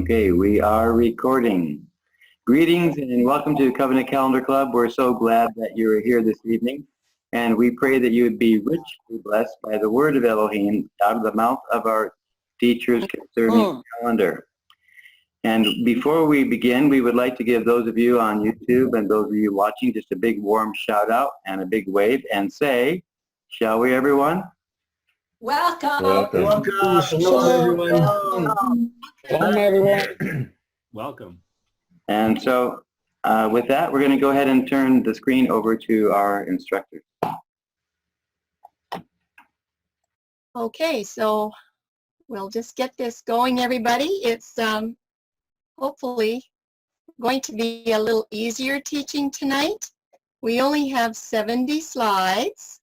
Okay, we are recording. Greetings and welcome to Covenant Calendar Club. We're so glad that you are here this evening, and we pray that you would be richly blessed by the word of Elohim out of the mouth of our teachers concerning calendar. And before we begin, we would like to give those of you on YouTube and those of you watching just a big warm shout out and a big wave and say, shall we everyone? Welcome. Welcome. Shalom, everyone. Shalom, everyone. Welcome. And so with that, we're going to go ahead and turn the screen over to our instructors. Okay, so we'll just get this going, everybody. It's hopefully going to be a little easier teaching tonight. We only have 70 slides,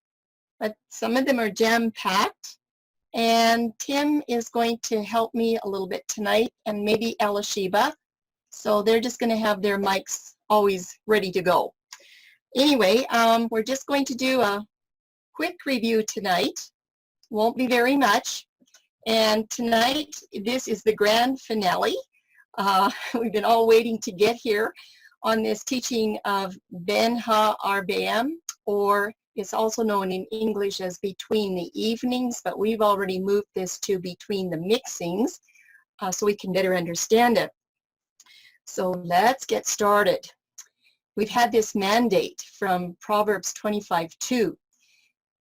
but some of them are jam-packed. And Tim is going to help me a little bit tonight, and maybe Elisheba. So they're just going to have their mics always ready to go. Anyway, we're just going to do a quick review tonight. Won't be very much. And tonight, this is the grand finale. We've been all waiting to get here on this teaching of Ben Ha-Arba'em, or it's also known in English as between the evenings, but we've already moved this to between the mixings so we can better understand it. So let's get started. We've had this mandate from Proverbs 25:2.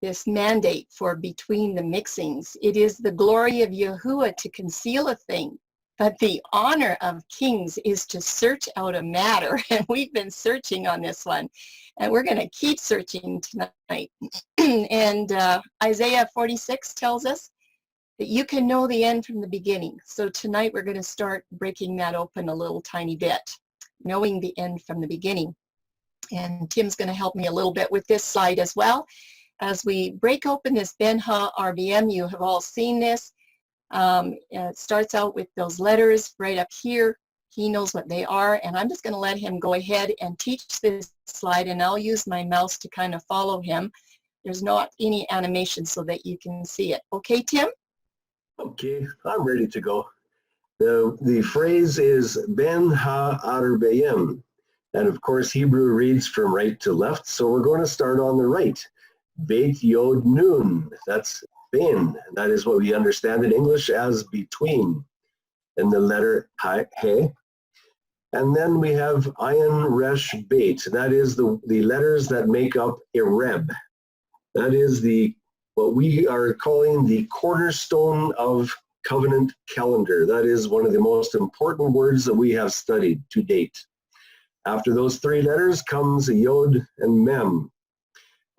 This mandate for between the mixings. It is the glory of Yahuwah to conceal a thing, but the honor of kings is to search out a matter. And we've been searching on this one, and we're going to keep searching tonight. And Isaiah 46 tells us that you can know the end from the beginning. So tonight we're going to start breaking that open a little tiny bit, knowing the end from the beginning. And Tim's going to help me a little bit with this slide as well. As we break open this Ben Ha-Arba'em, you have all seen this. It starts out with those letters right up here. He knows what they are, and I'm just going to let him go ahead and teach this slide, and I'll use my mouse to kind of follow him. There's not any animation so that you can see it. Okay, Tim? Okay, I'm ready to go. The phrase is Ben Ha-Arba'em, and of course Hebrew reads from right to left, so we're going to start on the right. Beit Yod Nun, that's Ben. That is what we understand in English as between. And the letter He. And then we have Ayin Resh Beit. That is the letters that make up Ereb. That is what we are calling the cornerstone of covenant calendar. That is one of the most important words that we have studied to date. After those three letters comes Yod and Mem.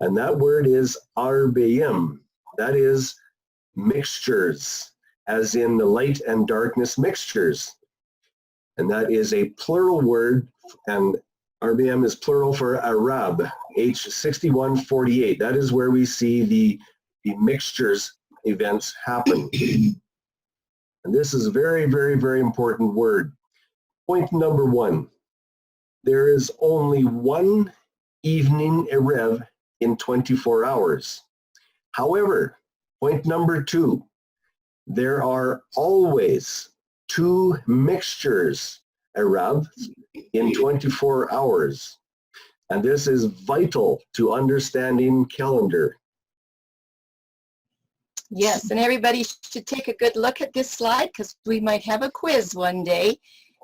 And that word is Arba'em. That is mixtures, as in the light and darkness mixtures. And that is a plural word, and Arba'em is plural for Arab, H6148. That is where we see the mixtures events happen. And this is a very, very, very important word. Point number one, there is only one evening Erev in 24 hours. However, point number two, there are always two mixtures, Arab, in 24 hours. And this is vital to understanding calendar. Yes, and everybody should take a good look at this slide because we might have a quiz one day.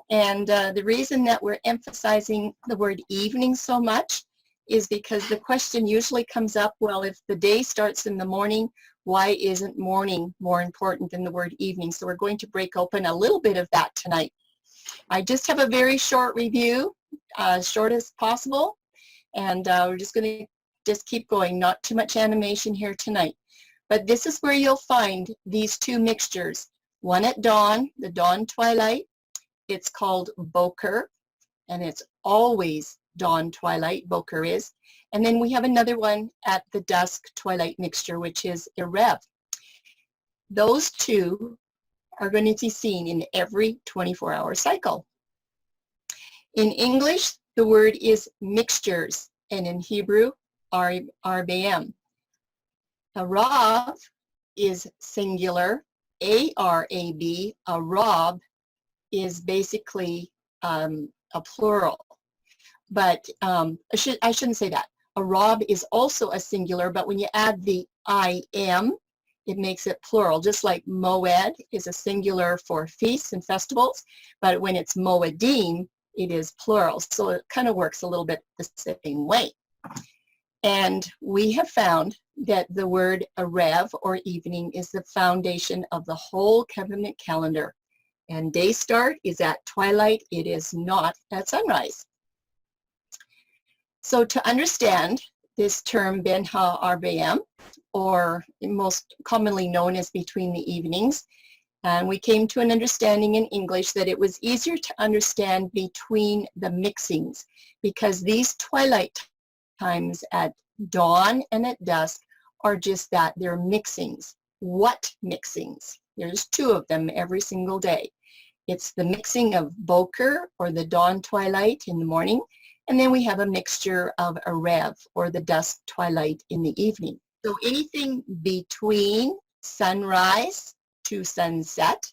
And the reason that we're emphasizing the word evening so much is because the question usually comes up, well, if the day starts in the morning, why isn't morning more important than the word evening? So we're going to break open a little bit of that tonight. I just have a very short review, as short as possible, and we're just going to just keep going, not too much animation here tonight. But this is where you'll find these two mixtures. One at dawn, the dawn twilight. It's called Boker, and it's always dawn twilight, Boker is. And then we have another one at the dusk twilight mixture, which is Erev. Those two are going to be seen in every 24-hour cycle. In English, the word is mixtures, and in Hebrew, Arba'em. Arav is singular, A-R-A-B, Arab is basically a plural. But I shouldn't say that. A rob is also a singular, but when you add the I-am, it makes it plural, just like moed is a singular for feasts and festivals, but when it's moedim, it is plural. So it kind of works a little bit the same way. And we have found that the word arev, or evening, is the foundation of the whole covenant calendar. And day start is at twilight. It is not at sunrise. So to understand this term ben ha-arba'im, or most commonly known as between the evenings, and we came to an understanding in English that it was easier to understand between the mixings, because these twilight times at dawn and at dusk are just that, they're mixings. What mixings? There's two of them every single day. It's the mixing of boker, or the dawn twilight in the morning, and then we have a mixture of arev, or the dusk twilight in the evening. So anything between sunrise to sunset,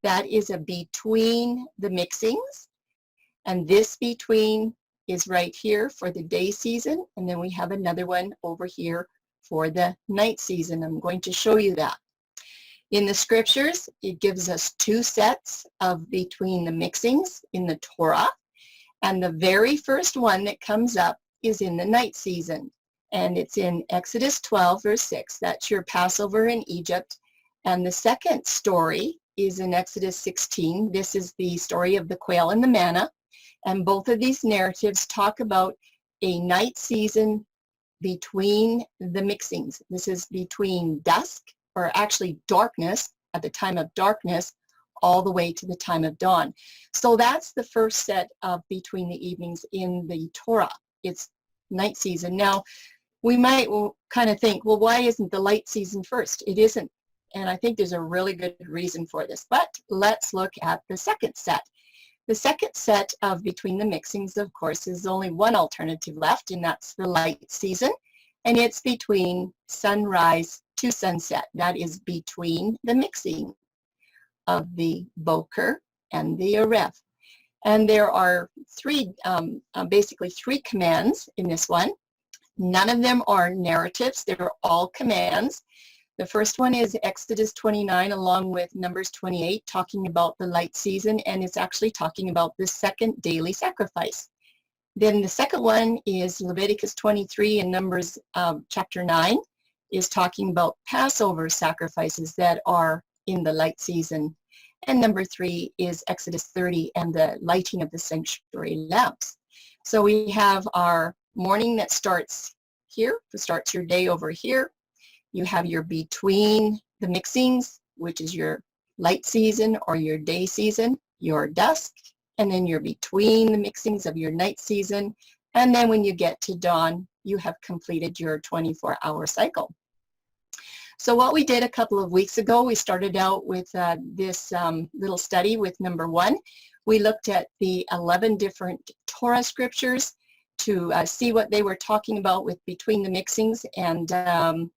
that is a between the mixings. And this between is right here for the day season, and then we have another one over here for the night season. I'm going to show you that. In the scriptures, it gives us two sets of between the mixings in the Torah, and the very first one that comes up is in the night season, and it's in Exodus 12, verse 6. That's your Passover in Egypt. And the second story is in Exodus 16. This is the story of the quail and the manna. And both of these narratives talk about a night season between the mixings. This is between dusk, or actually darkness, at the time of darkness, all the way to the time of dawn. So that's the first set of between the evenings in the Torah. It's night season. Now, we might kind of think, well, why isn't the light season first? It isn't. And I think there's a really good reason for this. But let's look at the second set. The second set of between the mixings, of course, is only one alternative left, and that's the light season. And it's between sunrise to sunset. That is between the mixing of the boker and the arev. And there are basically three commands in this one. None of them are narratives. They're all commands. The first one is Exodus 29 along with Numbers 28, talking about the light season, and it's actually talking about the second daily sacrifice. Then the second one is Leviticus 23, and Numbers chapter 9 is talking about Passover sacrifices that are in the light season. And number 3 is Exodus 30 and the lighting of the sanctuary lamps. So we have our morning that starts here, that starts your day over here. You have your between the mixings, which is your light season or your day season, your dusk, and then you're between the mixings of your night season. And then when you get to dawn, you have completed your 24-hour cycle. So what we did a couple of weeks ago, we started out with this little study with number 1. We looked at the 11 different Torah scriptures to see what they were talking about with between the mixings. And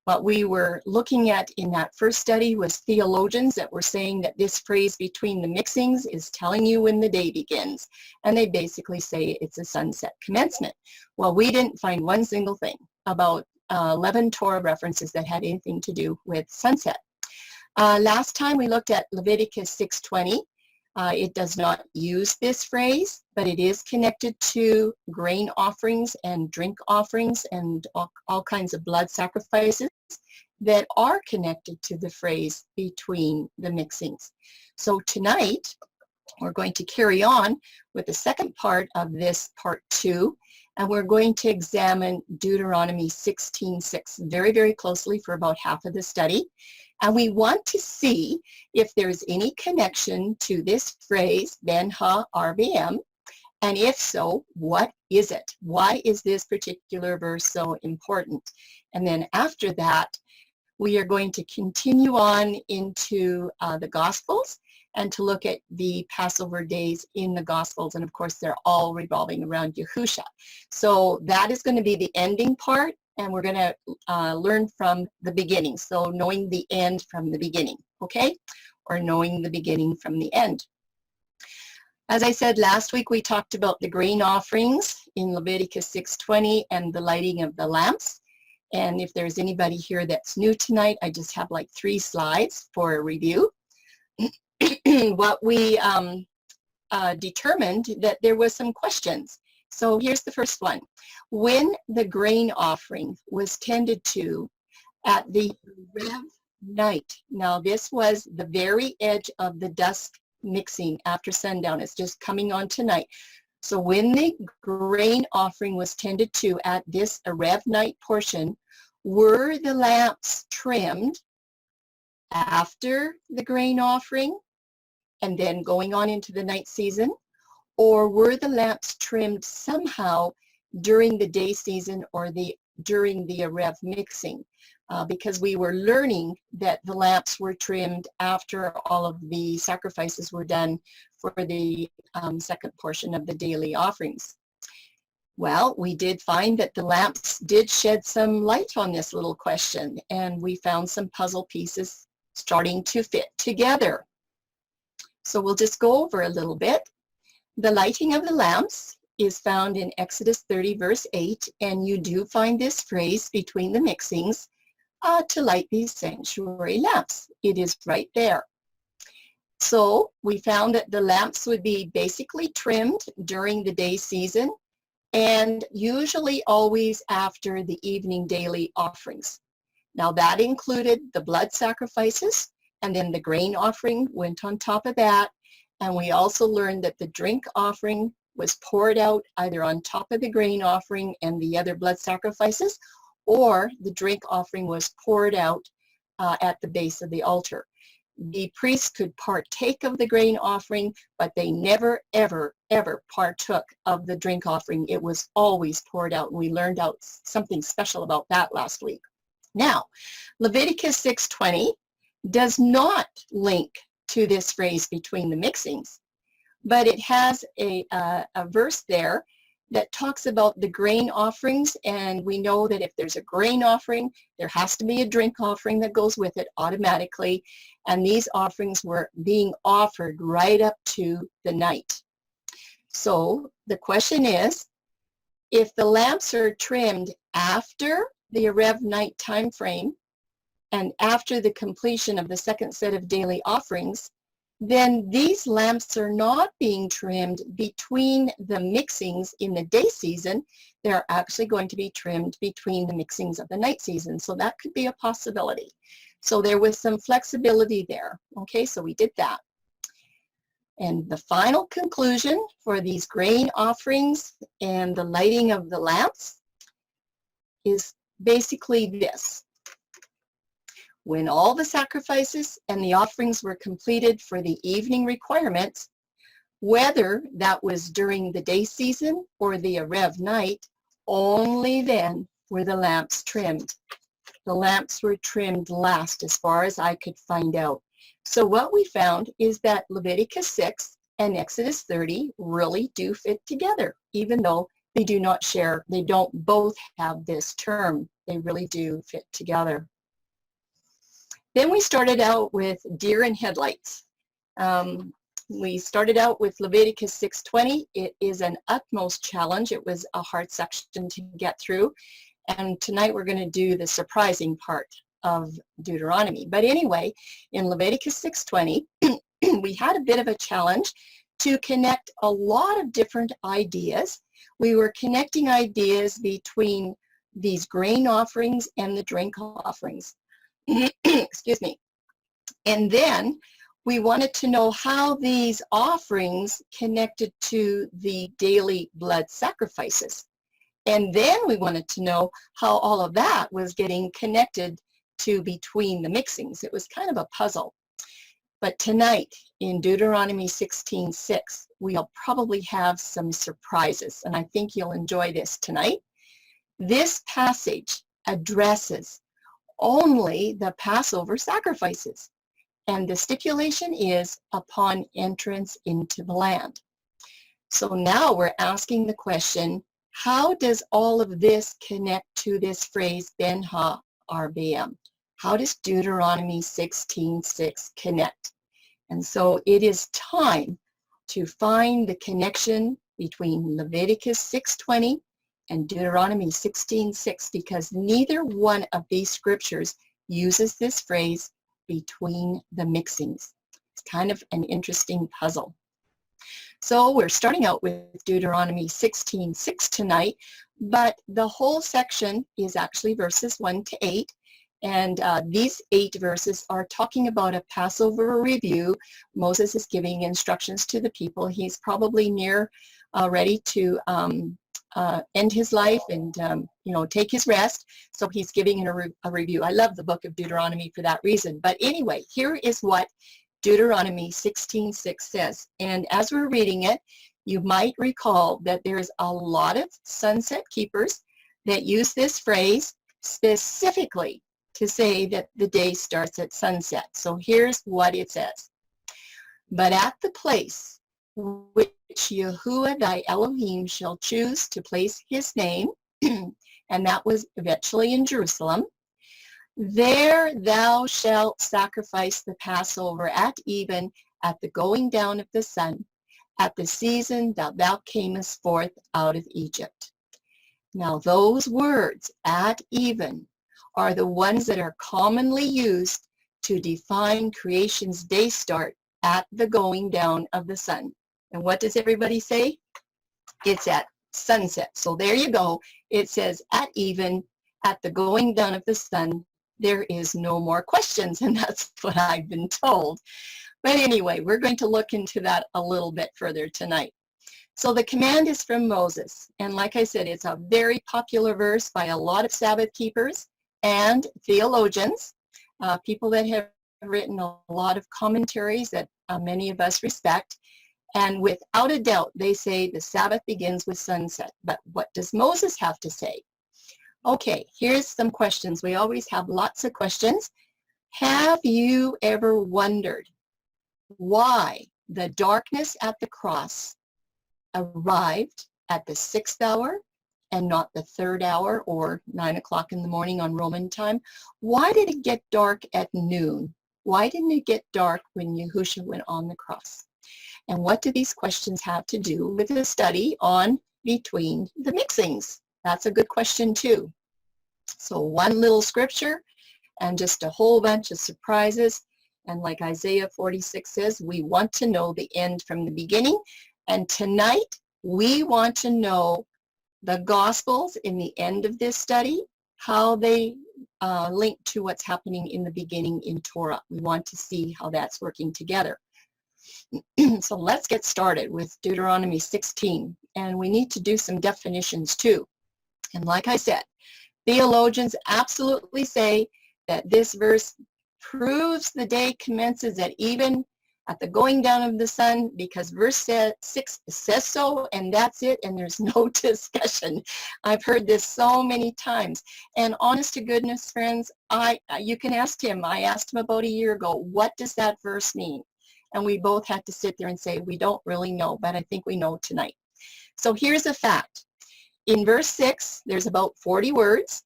what we were looking at in that first study was theologians that were saying that this phrase between the mixings is telling you when the day begins. And they basically say it's a sunset commencement. Well, we didn't find one single thing about 11 Torah references that had anything to do with sunset. Last time we looked at Leviticus 6:20. It does not use this phrase, but it is connected to grain offerings and drink offerings and all kinds of blood sacrifices that are connected to the phrase between the mixings. So tonight, we're going to carry on with the second part of this part 2, and we're going to examine Deuteronomy 16:6 very, very closely for about half of the study. And we want to see if there's any connection to this phrase, ben ha-arba'im, and if so, what is it? Why is this particular verse so important? And then after that, we are going to continue on into the Gospels and to look at the Passover days in the Gospels. And of course, they're all revolving around Yahusha. So that is going to be the ending part, and we're going to learn from the beginning. So knowing the end from the beginning, okay? Or knowing the beginning from the end. As I said last week, we talked about the grain offerings in Leviticus 6:20 and the lighting of the lamps. And if there's anybody here that's new tonight, I just have like 3 slides for a review. What we determined that there was some questions. So here's the first one. When the grain offering was tended to at the Rev night, now this was the very edge of the dusk mixing after sundown. It's just coming on tonight. So when the grain offering was tended to at this Rev night portion, were the lamps trimmed after the grain offering and then going on into the night season, or were the lamps trimmed somehow during the day season or during the Rev mixing? Because we were learning that the lamps were trimmed after all of the sacrifices were done for the second portion of the daily offerings. Well, we did find that the lamps did shed some light on this little question, and we found some puzzle pieces starting to fit together. So we'll just go over a little bit. The lighting of the lamps is found in Exodus 30 verse 8, and you do find this phrase between the mixings, to light these sanctuary lamps. It is right there. So we found that the lamps would be basically trimmed during the day season and usually always after the evening daily offerings. Now that included the blood sacrifices, and then the grain offering went on top of that. And we also learned that the drink offering was poured out either on top of the grain offering and the other blood sacrifices, or the drink offering was poured out at the base of the altar. The priests could partake of the grain offering, but they never, ever, ever partook of the drink offering. It was always poured out, and we learned out something special about that last week. Now, Leviticus 6:20 does not link to this phrase between the mixings, but it has a verse there that talks about the grain offerings, and we know that if there's a grain offering, there has to be a drink offering that goes with it automatically, and these offerings were being offered right up to the night. So the question is, if the lamps are trimmed after the Erev night time frame and after the completion of the second set of daily offerings, then these lamps are not being trimmed between the mixings in the day season. They're actually going to be trimmed between the mixings of the night season. So that could be a possibility. So there was some flexibility there. Okay, so we did that. And the final conclusion for these grain offerings and the lighting of the lamps is basically this. When all the sacrifices and the offerings were completed for the evening requirements, whether that was during the day season or the Erev night, only then were the lamps trimmed. The lamps were trimmed last as far as I could find out. So what we found is that Leviticus 6 and Exodus 30 really do fit together, even though they do not share, they don't both have this term. They really do fit together. Then we started out with deer and headlights. We started out with Leviticus 6:20. It is an utmost challenge. It was a hard section to get through. And tonight we're going to do the surprising part of Deuteronomy. But anyway, in Leviticus 6:20, we had a bit of a challenge to connect a lot of different ideas. We were connecting ideas between these grain offerings and the drink offerings. Excuse me. And then we wanted to know how these offerings connected to the daily blood sacrifices. And then we wanted to know how all of that was getting connected to between the mixings. It was kind of a puzzle. But tonight in Deuteronomy 16:6, we'll probably have some surprises, and I think you'll enjoy this tonight. This passage addresses only the Passover sacrifices, and the stipulation is upon entrance into the land. So now we're asking the question, how does all of this connect to this phrase, Ben Ha-RBM? How does Deuteronomy 16:6 connect? And so it is time to find the connection between Leviticus 6:20 and Deuteronomy 16:6, because neither one of these scriptures uses this phrase between the mixings. It's kind of an interesting puzzle. So we're starting out with Deuteronomy 16:6 tonight, but the whole section is actually verses 1 to 8. And these 8 verses are talking about a Passover review. Moses is giving instructions to the people. He's probably near ready to end his life and take his rest. So he's giving a review. I love the book of Deuteronomy for that reason. But anyway, here is what Deuteronomy 16:6 says. And as we're reading it, you might recall that there's a lot of sunset keepers that use this phrase specifically to say that the day starts at sunset. So here's what it says. But at the place which Yahuwah thy Elohim shall choose to place his name, and that was eventually in Jerusalem, there thou shalt sacrifice the Passover at even, at the going down of the sun, at the season that thou camest forth out of Egypt. Now those words, at even, are the ones that are commonly used to define creation's day start at the going down of the sun. And what does everybody say? It's at sunset. So there you go. It says at even, at the going down of the sun. There is no more questions, and that's what I've been told. But anyway, we're going to look into that a little bit further tonight. So the command is from Moses, and like I said, it's a very popular verse by a lot of Sabbath keepers and theologians, people that have written a lot of commentaries that many of us respect. And without a doubt, they say the Sabbath begins with sunset. But what does Moses have to say? Okay, here's some questions. We always have lots of questions. Have you ever wondered why the darkness at the cross arrived at the 6th hour and not the 3rd hour or 9 o'clock in the morning on Roman time? Why did it get dark at noon? Why didn't it get dark when Yahushua went on the cross? And what do these questions have to do with the study on between the mixings? That's a good question too. So one little scripture and just a whole bunch of surprises. And like Isaiah 46 says, we want to know the end from the beginning. And tonight, we want to know the Gospels in the end of this study, how they link to what's happening in the beginning in Torah. We want to see how that's working together. So let's get started with Deuteronomy 16. And we need to do some definitions too. And like I said, theologians absolutely say that this verse proves the day commences at even, at the going down of the sun, because verse 6 says so, and that's it, and there's no discussion. I've heard this so many times. And honest to goodness, friends, you can ask him. I asked him about a year ago, what does that verse mean? And we both had to sit there and say, we don't really know, but I think we know tonight. So here's a fact. In verse 6, there's about 40 words.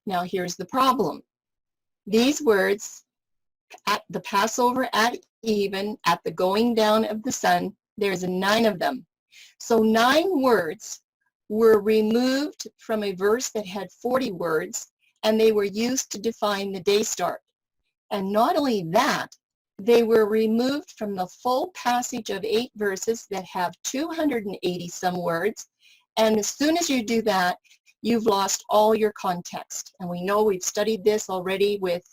Now here's the problem. These words, at the Passover at even, at the going down of the sun, there's 9 of them. So 9 words were removed from a verse that had 40 words, and they were used to define the day start. And not only that, they were removed from the full passage of 8 verses that have 280 some words. And as soon as you do that, you've lost all your context. And we know we've studied this already with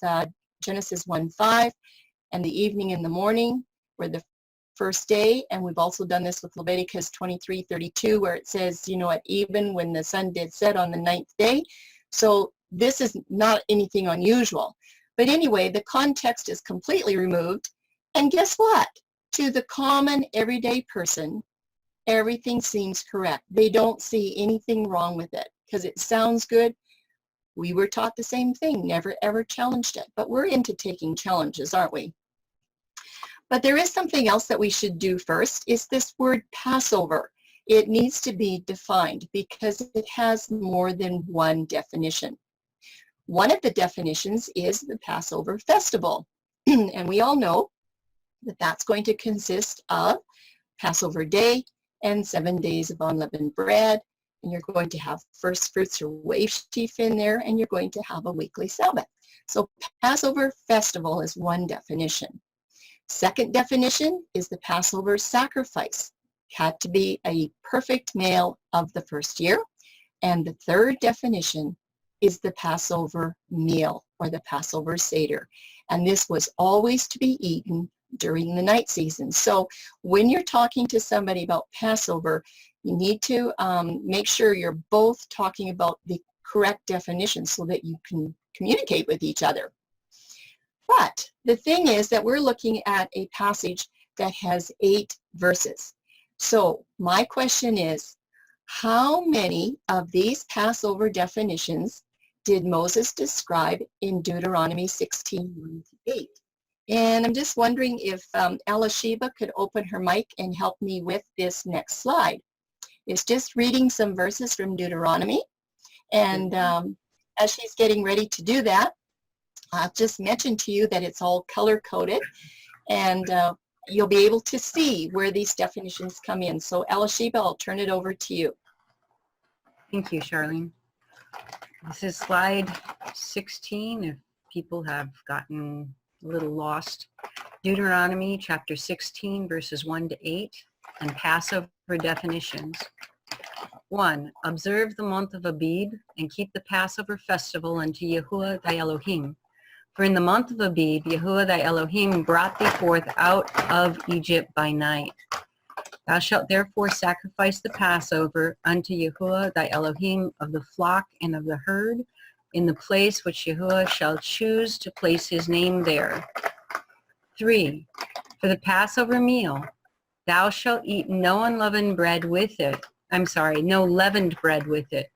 Genesis 1:5 and the evening and the morning were the first day. And we've also done this with Leviticus 23:32, where it says, at even when the sun did set on the 9th day. So this is not anything unusual. But anyway, the context is completely removed. And guess what? To the common everyday person, everything seems correct. They don't see anything wrong with it because it sounds good. We were taught the same thing, never ever challenged it. But we're into taking challenges, aren't we? But there is something else that we should do first, is this word Passover. It needs to be defined because it has more than one definition. One of the definitions is the Passover festival. And we all know that that's going to consist of Passover day and 7 days of unleavened bread. And you're going to have first fruits or wave sheaf in there, and you're going to have a weekly Sabbath. So Passover festival is one definition. Second definition is the Passover sacrifice. Had to be a perfect male of the first year. And the third definition is the Passover meal or the Passover Seder. And this was always to be eaten during the night season. So when you're talking to somebody about Passover, you need to make sure you're both talking about the correct definition so that you can communicate with each other. But the thing is that we're looking at a passage that has 8 verses. So my question is, how many of these Passover definitions did Moses describe in Deuteronomy 16:1-8? And I'm just wondering if Elisheba could open her mic and help me with this next slide. It's just reading some verses from Deuteronomy. And as she's getting ready to do that, I'll just mention to you that it's all color-coded, and you'll be able to see where these definitions come in. So Elisheba, I'll turn it over to you. Thank you, Charlene. This is slide 16, if people have gotten a little lost. Deuteronomy chapter 16, verses 1-8, and Passover definitions. 1. Observe the month of Abib and keep the Passover festival unto Yahuwah thy Elohim. For in the month of Abib, Yahuwah thy Elohim brought thee forth out of Egypt by night. Thou shalt therefore sacrifice the Passover unto Yahuwah thy Elohim of the flock and of the herd in the place which Yahuwah shall choose to place his name there. 3. For the Passover meal, thou shalt eat no unleavened bread with it. No leavened bread with it.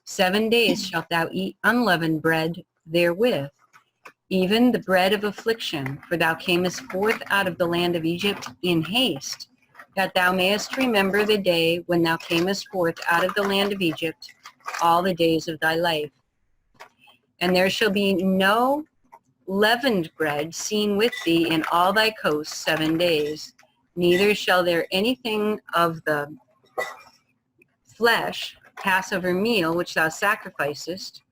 7 days shalt thou eat unleavened bread therewith, even the bread of affliction, for thou camest forth out of the land of Egypt in haste, that thou mayest remember the day when thou camest forth out of the land of Egypt all the days of thy life. And there shall be no leavened bread seen with thee in all thy coasts 7 days, neither shall there anything of the flesh, Passover meal, which thou sacrificest,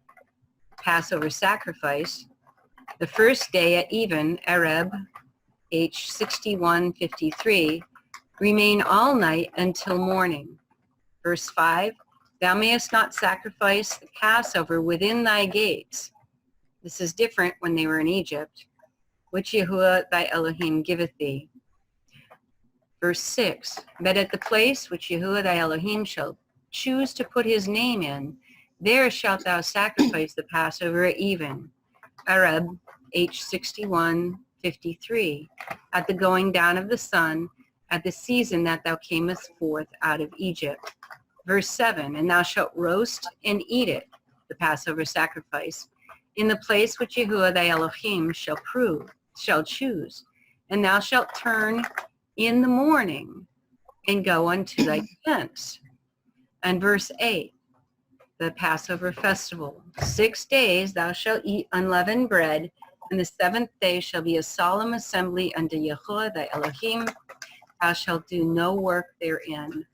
Passover sacrifice, the first day at even, Areb, H 61:53, remain all night until morning. Verse 5, thou mayest not sacrifice the Passover within thy gates. This is different when they were in Egypt, which Yahuwah thy Elohim giveth thee. Verse 6, but at the place which Yahuwah thy Elohim shall choose to put his name in, there shalt thou sacrifice the Passover at even. Areb, H 61:53, at the going down of the sun, at the season that thou camest forth out of Egypt. Verse 7, and thou shalt roast and eat it, the Passover sacrifice, in the place which Yahuwah thy Elohim shall choose, and thou shalt turn in the morning and go unto thy tents. And verse 8, the Passover festival. 6 days thou shalt eat unleavened bread, and the 7th day shall be a solemn assembly unto Yahuwah thy Elohim. Thou shalt do no work therein.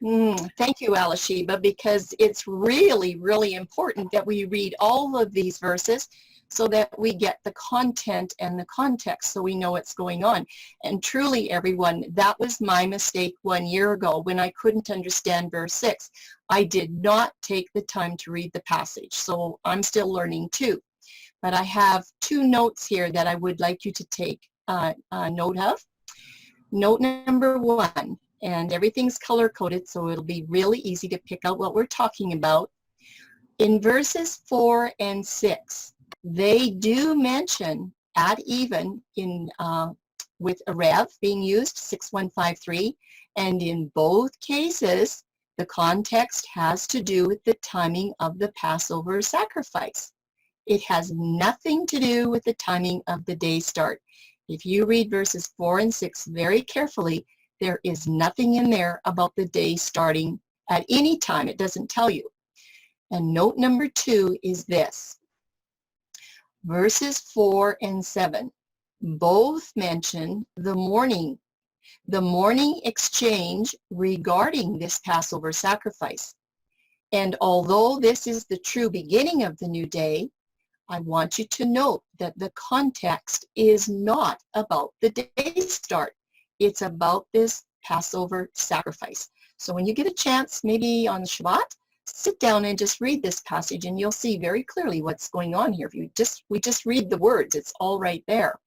Thank you, Elisheba, because it's really, really important that we read all of these verses so that we get the content and the context so we know what's going on. And truly, everyone, that was my mistake 1 year ago when I couldn't understand verse 6. I did not take the time to read the passage, so I'm still learning too. But I have 2 notes here that I would like you to take note of. Note number 1, and everything's color-coded, so it'll be really easy to pick out what we're talking about. In verses 4 and 6, they do mention at even in with a rev being used, 6153, and in both cases, the context has to do with the timing of the Passover sacrifice. It has nothing to do with the timing of the day start. If you read verses 4 and 6 very carefully, there is nothing in there about the day starting at any time. It doesn't tell you. And note number 2 is this. Verses 4 and 7 both mention the morning. the morning exchange regarding this Passover sacrifice. And although this is the true beginning of the new day, I want you to note that the context is not about the day start. It's about this Passover sacrifice. So when you get a chance, maybe on Shabbat, sit down and just read this passage and you'll see very clearly what's going on here. We just read the words. It's all right there.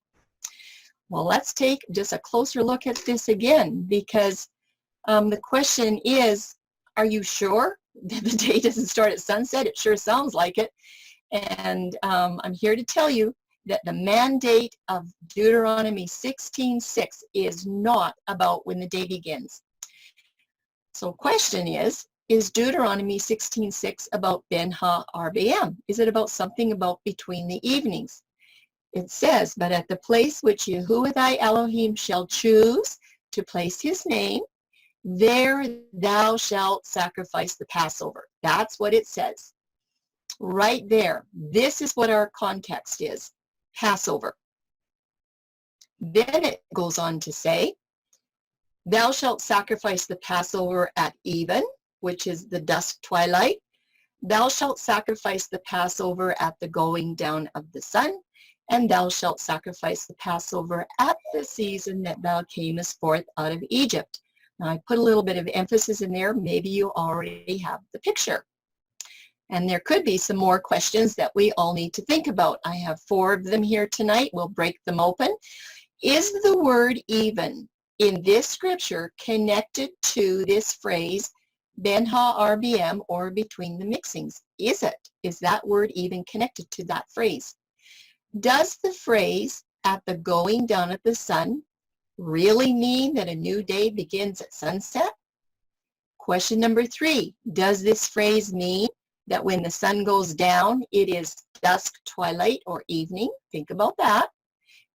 Well, let's take just a closer look at this again, because the question is, are you sure that the day doesn't start at sunset? It sure sounds like it. And I'm here to tell you that the mandate of Deuteronomy 16:6 is not about when the day begins. So question is Deuteronomy 16:6 about Ben Ha-RBM? Is it about something about between the evenings? It says, but at the place which Yahuwah thy Elohim shall choose to place his name, there thou shalt sacrifice the Passover. That's what it says. Right there. This is what our context is. Passover. Then it goes on to say, thou shalt sacrifice the Passover at even, which is the dusk twilight. Thou shalt sacrifice the Passover at the going down of the sun, and thou shalt sacrifice the Passover at the season that thou camest forth out of Egypt. Now I put a little bit of emphasis in there. Maybe you already have the picture. And there could be some more questions that we all need to think about. I have 4 of them here tonight. We'll break them open. Is the word even in this scripture connected to this phrase, Ben Ha-RBM, or between the mixings? Is it? Is that word even connected to that phrase? Does the phrase at the going down of the sun really mean that a new day begins at sunset? Question number 3, does this phrase mean that when the sun goes down, it is dusk, twilight, or evening? Think about that.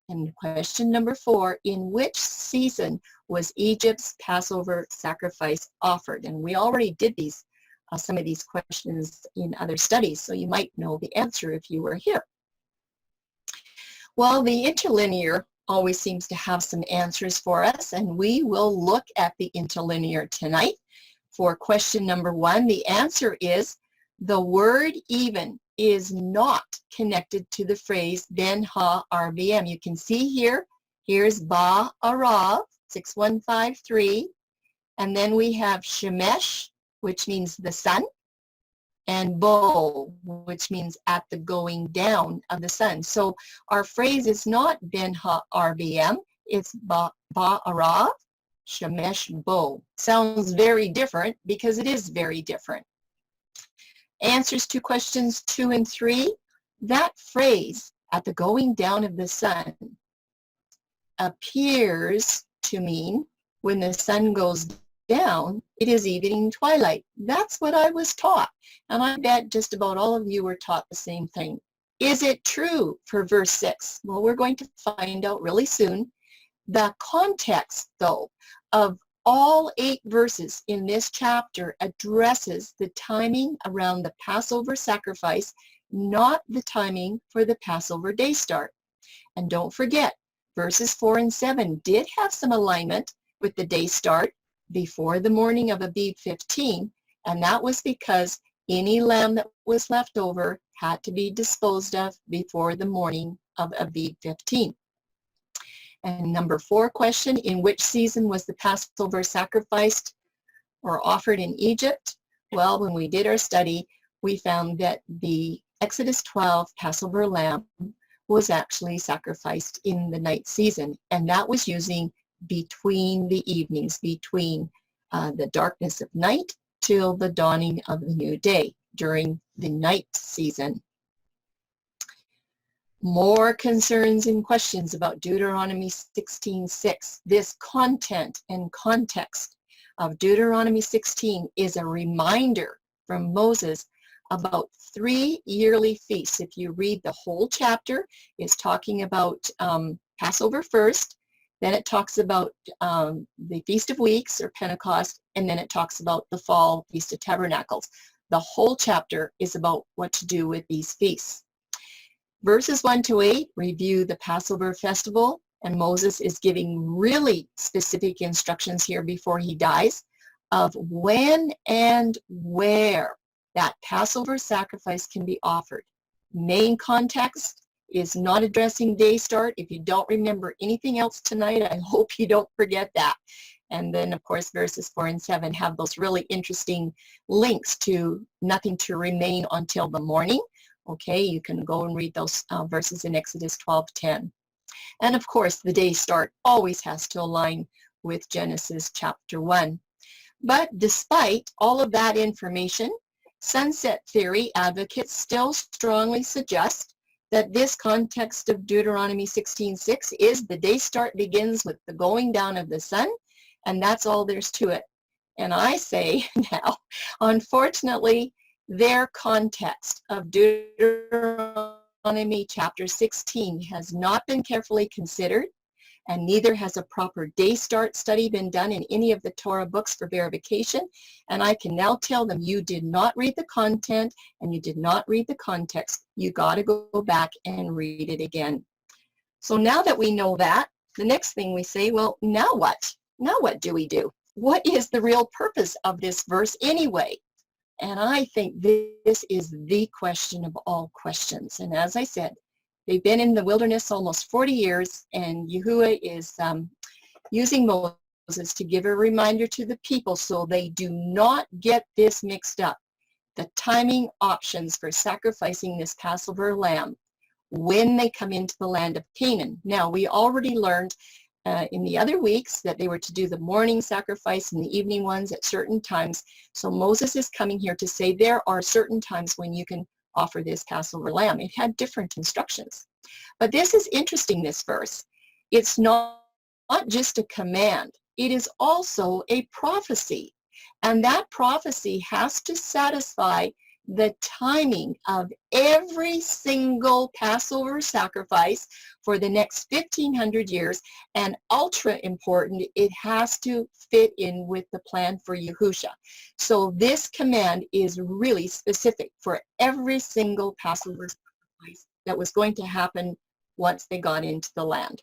And question number 4, in which season was Egypt's Passover sacrifice offered? And we already did these, some of these questions in other studies, so you might know the answer if you were here. Well, the interlinear always seems to have some answers for us, and we will look at the interlinear tonight. For question number 1, the answer is the word even is not connected to the phrase Ben Ha-RBM. You can see here, here's Ba-Arav, 6153, and then we have Shemesh, which means the sun, and Bo, which means at the going down of the sun. So our phrase is not Ben Ha-RBM, it's Ba-Arav, Shemesh, Bo. Sounds very different because it is very different. Answers to questions 2 and 3, that phrase, at the going down of the sun, appears to mean when the sun goes down, it is evening twilight. That's what I was taught. And I bet just about all of you were taught the same thing. Is it true for verse 6? Well, we're going to find out really soon. The context, though, of all 8 verses in this chapter addresses the timing around the Passover sacrifice, not the timing for the Passover day start. And don't forget, verses 4 and 7 did have some alignment with the day start before the morning of Abib 15, and that was because any lamb that was left over had to be disposed of before the morning of Abib 15. And number 4 question, in which season was the Passover sacrificed or offered in Egypt? Well, when we did our study, we found that the Exodus 12 Passover lamb was actually sacrificed in the night season, and that was using between the evenings, between the darkness of night till the dawning of the new day during the night season. More concerns and questions about Deuteronomy 16:6. This content and context of Deuteronomy 16 is a reminder from Moses about 3 yearly feasts. If you read the whole chapter, it's talking about Passover first, then it talks about the Feast of Weeks or Pentecost, and then it talks about the fall Feast of Tabernacles. The whole chapter is about what to do with these feasts. Verses 1 to 8 review the Passover festival And Moses is giving really specific instructions here before he dies of when and where that Passover sacrifice can be offered. Main context is not addressing day start. If you don't remember anything else tonight, I hope you don't forget that. And then, of course, verses 4 and 7 have those really interesting links to nothing to remain until the morning. Okay, you can go and read those verses in Exodus 12:10. And of course, the day start always has to align with Genesis chapter 1. But despite all of that information, sunset theory advocates still strongly suggest that this context of Deuteronomy 16:6 is the day start begins with the going down of the sun, and that's all there's to it. And I say now, unfortunately, their context of Deuteronomy chapter 16 has not been carefully considered, and neither has a proper day start study been done in any of the Torah books for verification. And I can now tell them you did not read the content and you did not read the context. You got to go back and read it again. So now that we know that, the next thing we say, well, now what? Now what do we do? What is the real purpose of this verse anyway? And I think this is the question of all questions. And as I said, they've been in the wilderness almost 40 years, and Yahuwah is using Moses to give a reminder to the people so they do not get this mixed up. The timing options for sacrificing this Passover lamb when they come into the land of Canaan. Now, we already learned in the other weeks that they were to do the morning sacrifice and the evening ones at certain times. So Moses is coming here to say there are certain times when you can offer this Passover lamb. It had different instructions. But this is interesting, this verse. It's not just a command. It is also a prophecy. And that prophecy has to satisfy the timing of every single Passover sacrifice for the next 1,500 years. And ultra important, it has to fit in with the plan for Yahusha. So this command is really specific for every single Passover sacrifice that was going to happen once they got into the land.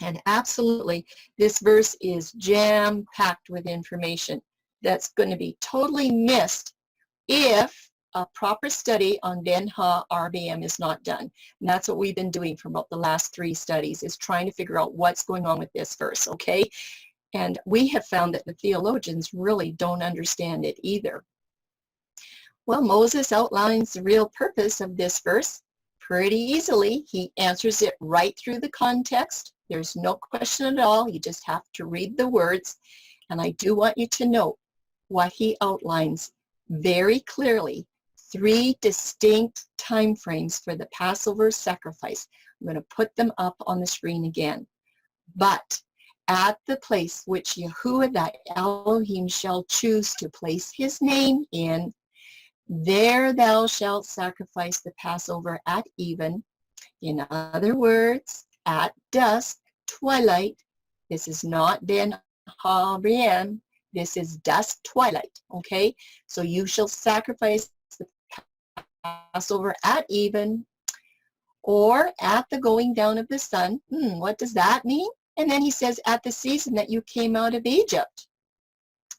And absolutely, this verse is jam-packed with information that's going to be totally missed if a proper study on Ben-Ha RBM is not done. And that's what we've been doing for about the last 3 studies, is trying to figure out what's going on with this verse, okay? And we have found that the theologians really don't understand it either. Well, Moses outlines the real purpose of this verse pretty easily. He answers it right through the context. There's no question at all. You just have to read the words. And I do want you to note what he outlines very clearly. 3 distinct time frames for the Passover sacrifice. I'm going to put them up on the screen again. But at the place which Yahuwah thy Elohim shall choose to place his name in, there thou shalt sacrifice the Passover at even. In other words, at dusk, twilight. This is not Ben Ha-Riem. This is dusk, twilight. Okay? So you shall sacrifice the Passover at even or at the going down of the sun. What does that mean? And then he says, at the season that you came out of Egypt.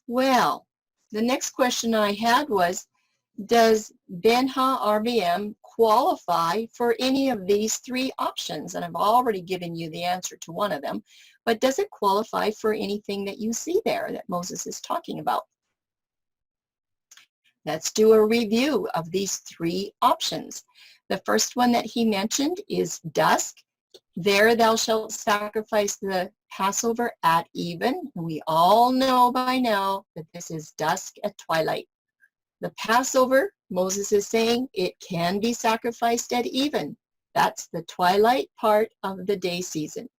Well, the next question I had was, does Ben-Ha RBM qualify for any of these 3 options? And I've already given you the answer to one of them. But does it qualify for anything that you see there that Moses is talking about? Let's do a review of these 3 options. The first one that he mentioned is dusk. There thou shalt sacrifice the Passover at even. And we all know by now that this is dusk at twilight. The Passover, Moses is saying, it can be sacrificed at even. That's the twilight part of the day season.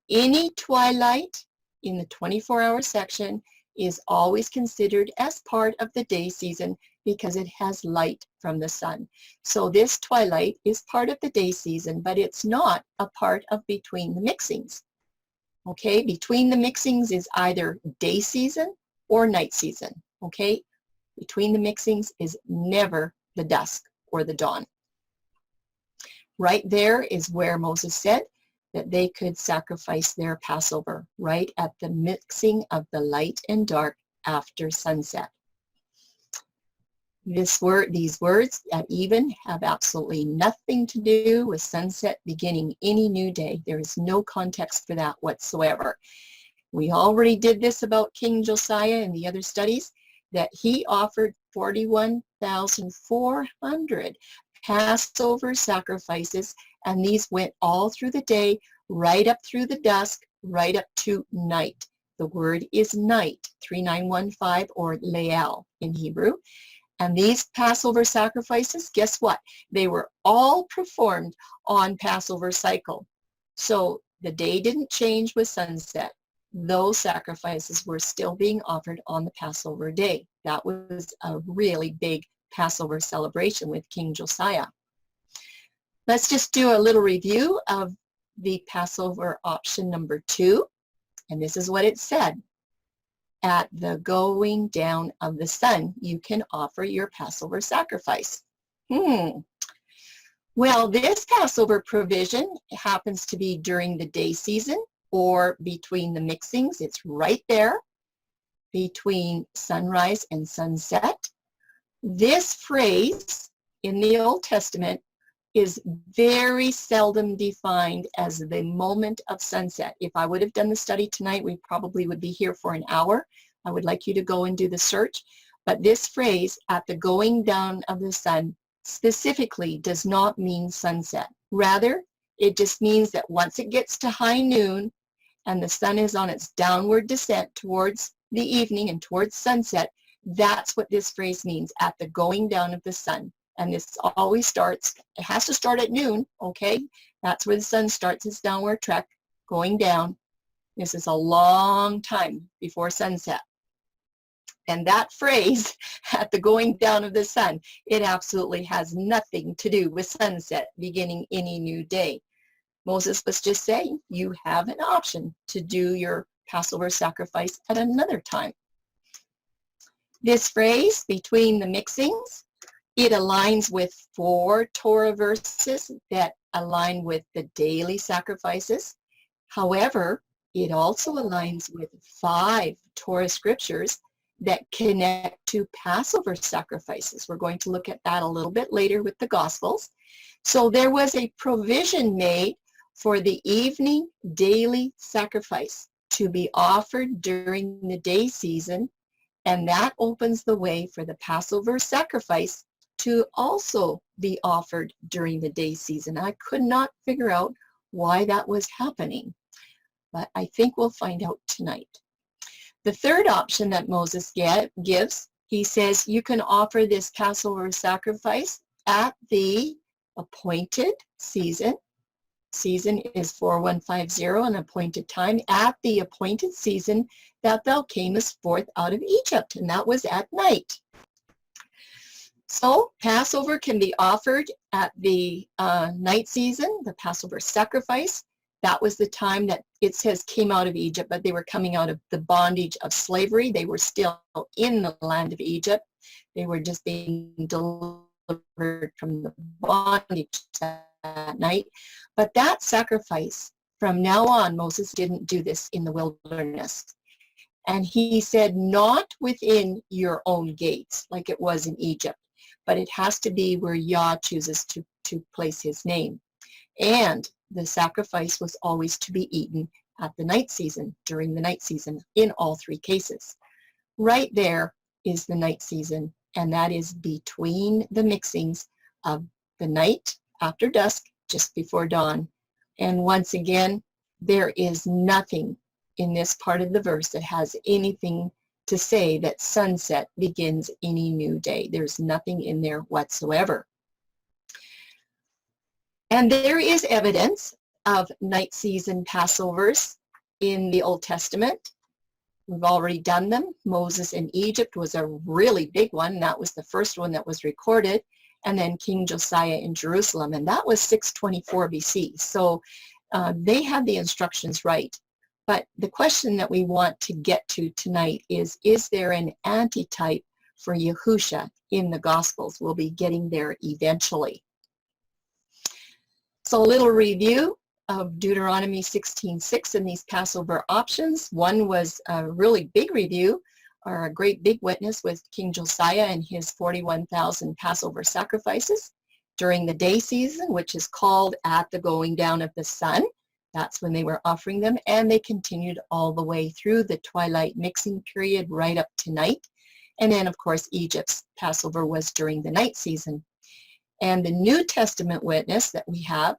Any twilight in the 24-hour section is always considered as part of the day season because it has light from the sun. So this twilight is part of the day season, but it's not a part of between the mixings. Okay, between the mixings is either day season or night season. Okay, between the mixings is never the dusk or the dawn. Right there is where Moses said, that they could sacrifice their Passover right at the mixing of the light and dark after sunset. These words at even have absolutely nothing to do with sunset beginning any new day. There is no context for that whatsoever. We already did this about King Josiah in the other studies, that he offered 41,400 Passover sacrifices, and these went all through the day, right up through the dusk, right up to night. The word is night, 3915, or leal in Hebrew. And these Passover sacrifices, guess what? They were all performed on Passover cycle. So the day didn't change with sunset. Those sacrifices were still being offered on the Passover day. That was a really big Passover celebration with King Josiah. Let's just do a little review of the Passover option number 2. And this is what it said. At the going down of the sun, you can offer your Passover sacrifice. Well, this Passover provision happens to be during the day season or between the mixings. It's right there between sunrise and sunset. This phrase in the Old Testament is very seldom defined as the moment of sunset. If I would have done the study tonight, we probably would be here for an hour. I would like you to go and do the search. But this phrase, at the going down of the sun, specifically does not mean sunset. Rather, it just means that once it gets to high noon and the sun is on its downward descent towards the evening and towards sunset, that's what this phrase means, at the going down of the sun. And this always starts, it has to start at noon, okay? That's where the sun starts its downward trek, going down. This is a long time before sunset. And that phrase, at the going down of the sun, it absolutely has nothing to do with sunset beginning any new day. Moses was just saying, you have an option to do your Passover sacrifice at another time. This phrase, between the mixings, it aligns with 4 Torah verses that align with the daily sacrifices. However, it also aligns with 5 Torah scriptures that connect to Passover sacrifices. We're going to look at that a little bit later with the Gospels. So there was a provision made for the evening daily sacrifice to be offered during the day season, and that opens the way for the Passover sacrifice to also be offered during the day season. I could not figure out why that was happening, but I think we'll find out tonight. The third option that Moses gives, he says you can offer this Passover sacrifice at the appointed season. Season is 4150, an appointed time, at the appointed season that thou camest forth out of Egypt, and that was at night. So Passover can be offered at the night season, the Passover sacrifice. That was the time that it says came out of Egypt, but they were coming out of the bondage of slavery. They were still in the land of Egypt. They were just being delivered from the bondage that night. But that sacrifice, from now on, Moses didn't do this in the wilderness. And he said, not within your own gates, like it was in Egypt, but it has to be where Yah chooses to place his name. And the sacrifice was always to be eaten at the night season, during the night season, in all 3 cases. Right there is the night season, and that is between the mixings of the night after dusk, just before dawn. And once again, there is nothing in this part of the verse that has anything to say that sunset begins any new day. There's nothing in there whatsoever. And there is evidence of night season Passovers in the Old Testament. We've already done them. Moses in Egypt was a really big one. That was the first one that was recorded. And then King Josiah in Jerusalem, and that was 624 BC. So they had the instructions right. But the question that we want to get to tonight is there an antitype for Yahusha in the Gospels? We'll be getting there eventually. So a little review of Deuteronomy 16:6 in these Passover options. One was a really big review, or a great big witness, with King Josiah and his 41,000 Passover sacrifices during the day season, which is called at the going down of the sun. That's when they were offering them, and they continued all the way through the twilight mixing period right up to night. And then, of course, Egypt's Passover was during the night season. And the New Testament witness that we have,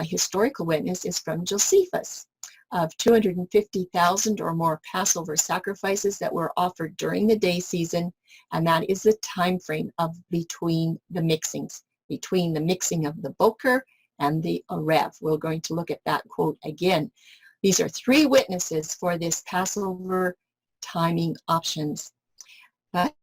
historical witness, is from Josephus, of 250,000 or more Passover sacrifices that were offered during the day season, and that is the time frame of between the mixings, between the mixing of the Boker and the Arev. We're going to look at that quote again. These are three witnesses for this Passover timing options. But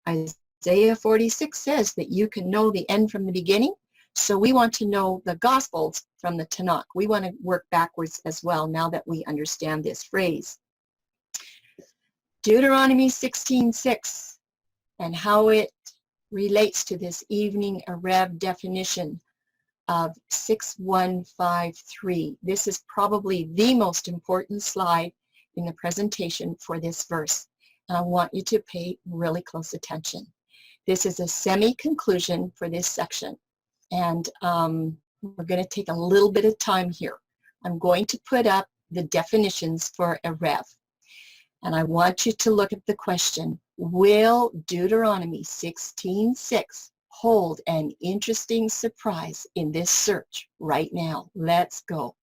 Isaiah 46 says that you can know the end from the beginning. So we want to know the Gospels from the Tanakh. We want to work backwards as well now that we understand this phrase. Deuteronomy 16:6 and how it relates to this evening Arev definition of 6153. This is probably the most important slide in the presentation for this verse. And I want you to pay really close attention. This is a semi-conclusion for this section. And we're going to take a little bit of time here. I'm going to put up the definitions for Arev. And I want you to look at the question, will Deuteronomy 16:6 hold an interesting surprise in this search right now? Let's go.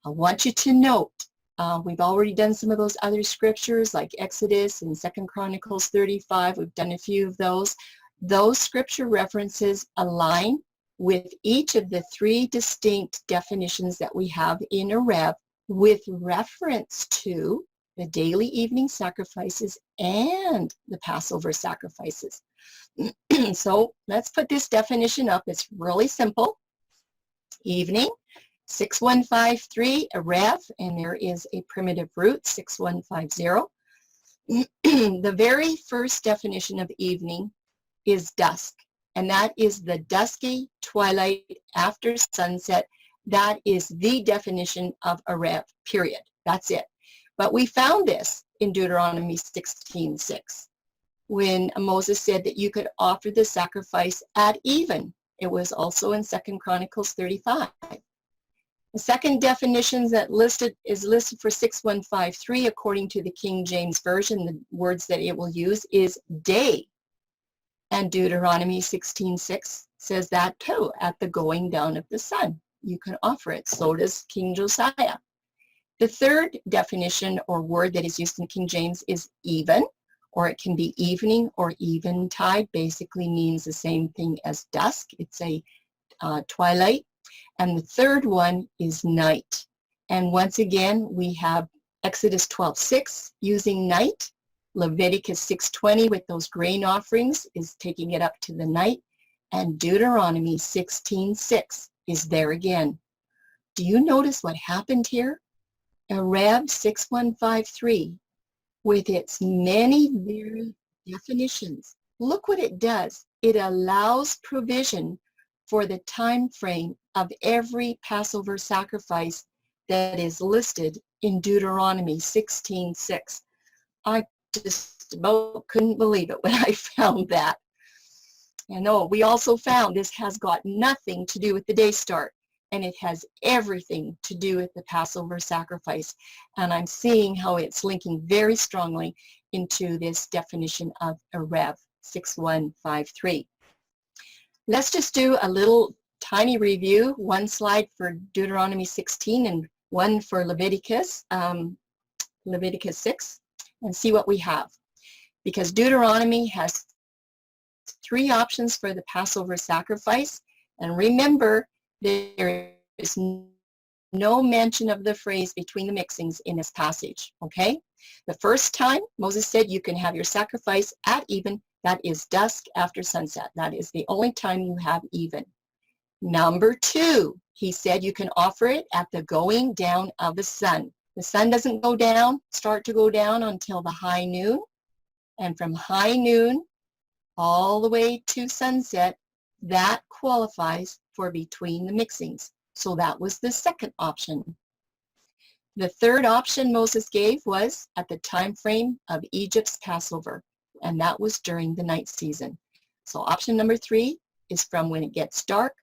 I want you to note, we've already done some of those other scriptures like Exodus and 2 Chronicles 35. We've done a few of those. Those scripture references align with each of the three distinct definitions that we have in Arev with reference to the daily evening sacrifices and the Passover sacrifices. So let's put this definition up. It's really simple. Evening, 6153, Arev, and there is a primitive root, 6150. The very first definition of evening is dusk, and that is the dusky twilight after sunset. That is the definition of Arev, period. That's it. But we found this in Deuteronomy 16:6 when Moses said that you could offer the sacrifice at even. It was also in 2 Chronicles 35. The second definition that is listed for 6153 according to the King James Version, the words that it will use is day. And Deuteronomy 16:6 says that too, at the going down of the sun. You can offer it. So does King Josiah. The third definition or word that is used in King James is even, or it can be evening or eventide. Basically means the same thing as dusk. It's a twilight. And the third one is night. And once again, we have Exodus 12:6 using night. Leviticus 6:20 with those grain offerings is taking it up to the night. And Deuteronomy 16:6 is there again. Do you notice what happened here? Arev 6153, with its many varied definitions, look what it does. It allows provision for the time frame of every Passover sacrifice that is listed in Deuteronomy 16:6. I just about couldn't believe it when I found that. And we also found this has got nothing to do with the day start, and it has everything to do with the Passover sacrifice. And I'm seeing how it's linking very strongly into this definition of Arev 6153. Let's just do a little tiny review, one slide for Deuteronomy 16 and one for Leviticus 6, and see what we have. Because Deuteronomy has three options for the Passover sacrifice. And remember, there is no mention of the phrase between the mixings in this passage, okay? The first time, Moses said you can have your sacrifice at even. That is dusk after sunset. That is the only time you have even. Number two, he said you can offer it at the going down of the sun. The sun doesn't start to go down until the high noon. And from high noon all the way to sunset, that qualifies for between the mixings. So that was the second option. The third option Moses gave was at the time frame of Egypt's Passover, and that was during the night season. So option number 3 is from when it gets dark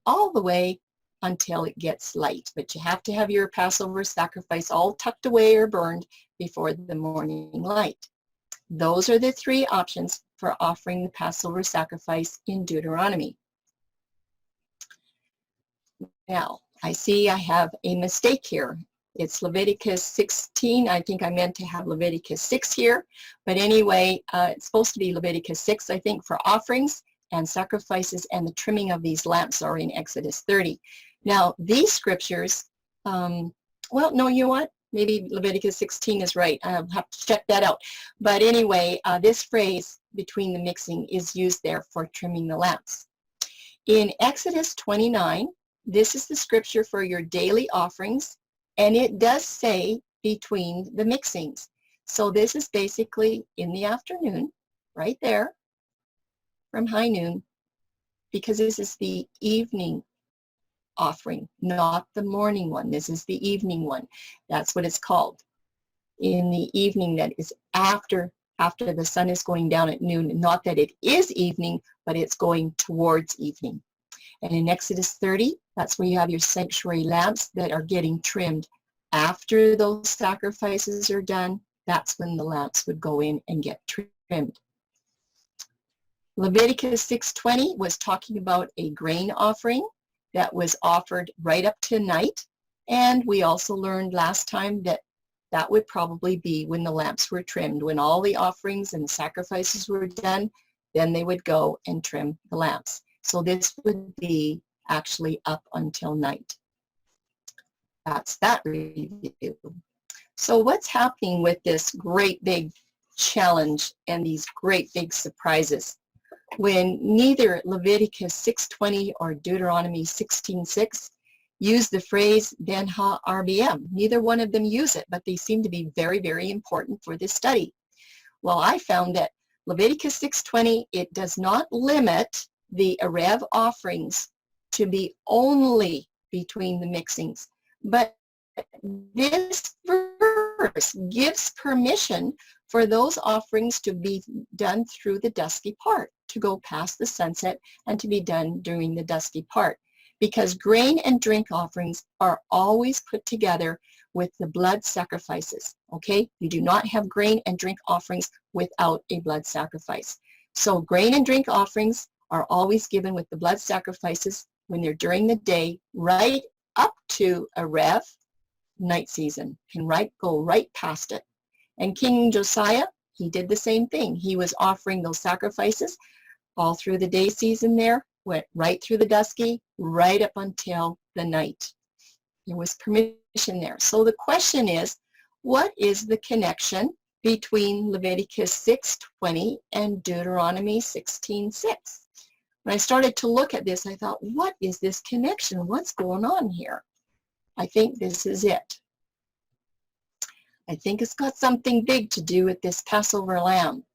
all the way until it gets light. But you have to have your Passover sacrifice all tucked away or burned before the morning light. Those are the 3 options for offering the Passover sacrifice in Deuteronomy. Now, I see I have a mistake here. It's Leviticus 16. I think I meant to have Leviticus 6 here. But anyway, it's supposed to be Leviticus 6, I think, for offerings and sacrifices, and the trimming of these lamps are in Exodus 30. Now, these scriptures, well, no, you know what? Maybe Leviticus 16 is right. I'll have to check that out. But anyway, this phrase, between the mixing, is used there for trimming the lamps. In Exodus 29, this is the scripture for your daily offerings, and it does say between the mixings. So this is basically in the afternoon, right there, from high noon, because this is the evening offering, not the morning one. This is the evening one. That's what it's called. In the evening, that is after the sun is going down at noon. Not that it is evening, but it's going towards evening. And in Exodus 30, that's where you have your sanctuary lamps that are getting trimmed. After those sacrifices are done, that's when the lamps would go in and get trimmed. Leviticus 6:20 was talking about a grain offering that was offered right up to night. And we also learned last time that that would probably be when the lamps were trimmed. When all the offerings and sacrifices were done, then they would go and trim the lamps. So this would be actually up until night. That's that review. So what's happening with this great big challenge and these great big surprises? When neither Leviticus 6:20 or Deuteronomy 16:6 use the phrase Ben Ha-RBM. Neither one of them use it, but they seem to be very, very important for this study. Well, I found that Leviticus 6:20, it does not limit the Erev offerings to be only between the mixings, but this verse gives permission for those offerings to be done through the dusky part, to go past the sunset and to be done during the dusky part. Because grain and drink offerings are always put together with the blood sacrifices, okay? You do not have grain and drink offerings without a blood sacrifice. So grain and drink offerings are always given with the blood sacrifices when they're during the day, right up to Erev, night season, can go right past it. And King Josiah, he did the same thing. He was offering those sacrifices all through the day season there, went right through the dusky, right up until the night. There was permission there. So the question is, what is the connection between Leviticus 6:20 and Deuteronomy 16:6? When I started to look at this, I thought, what is this connection? What's going on here? I think this is it. I think it's got something big to do with this Passover lamb,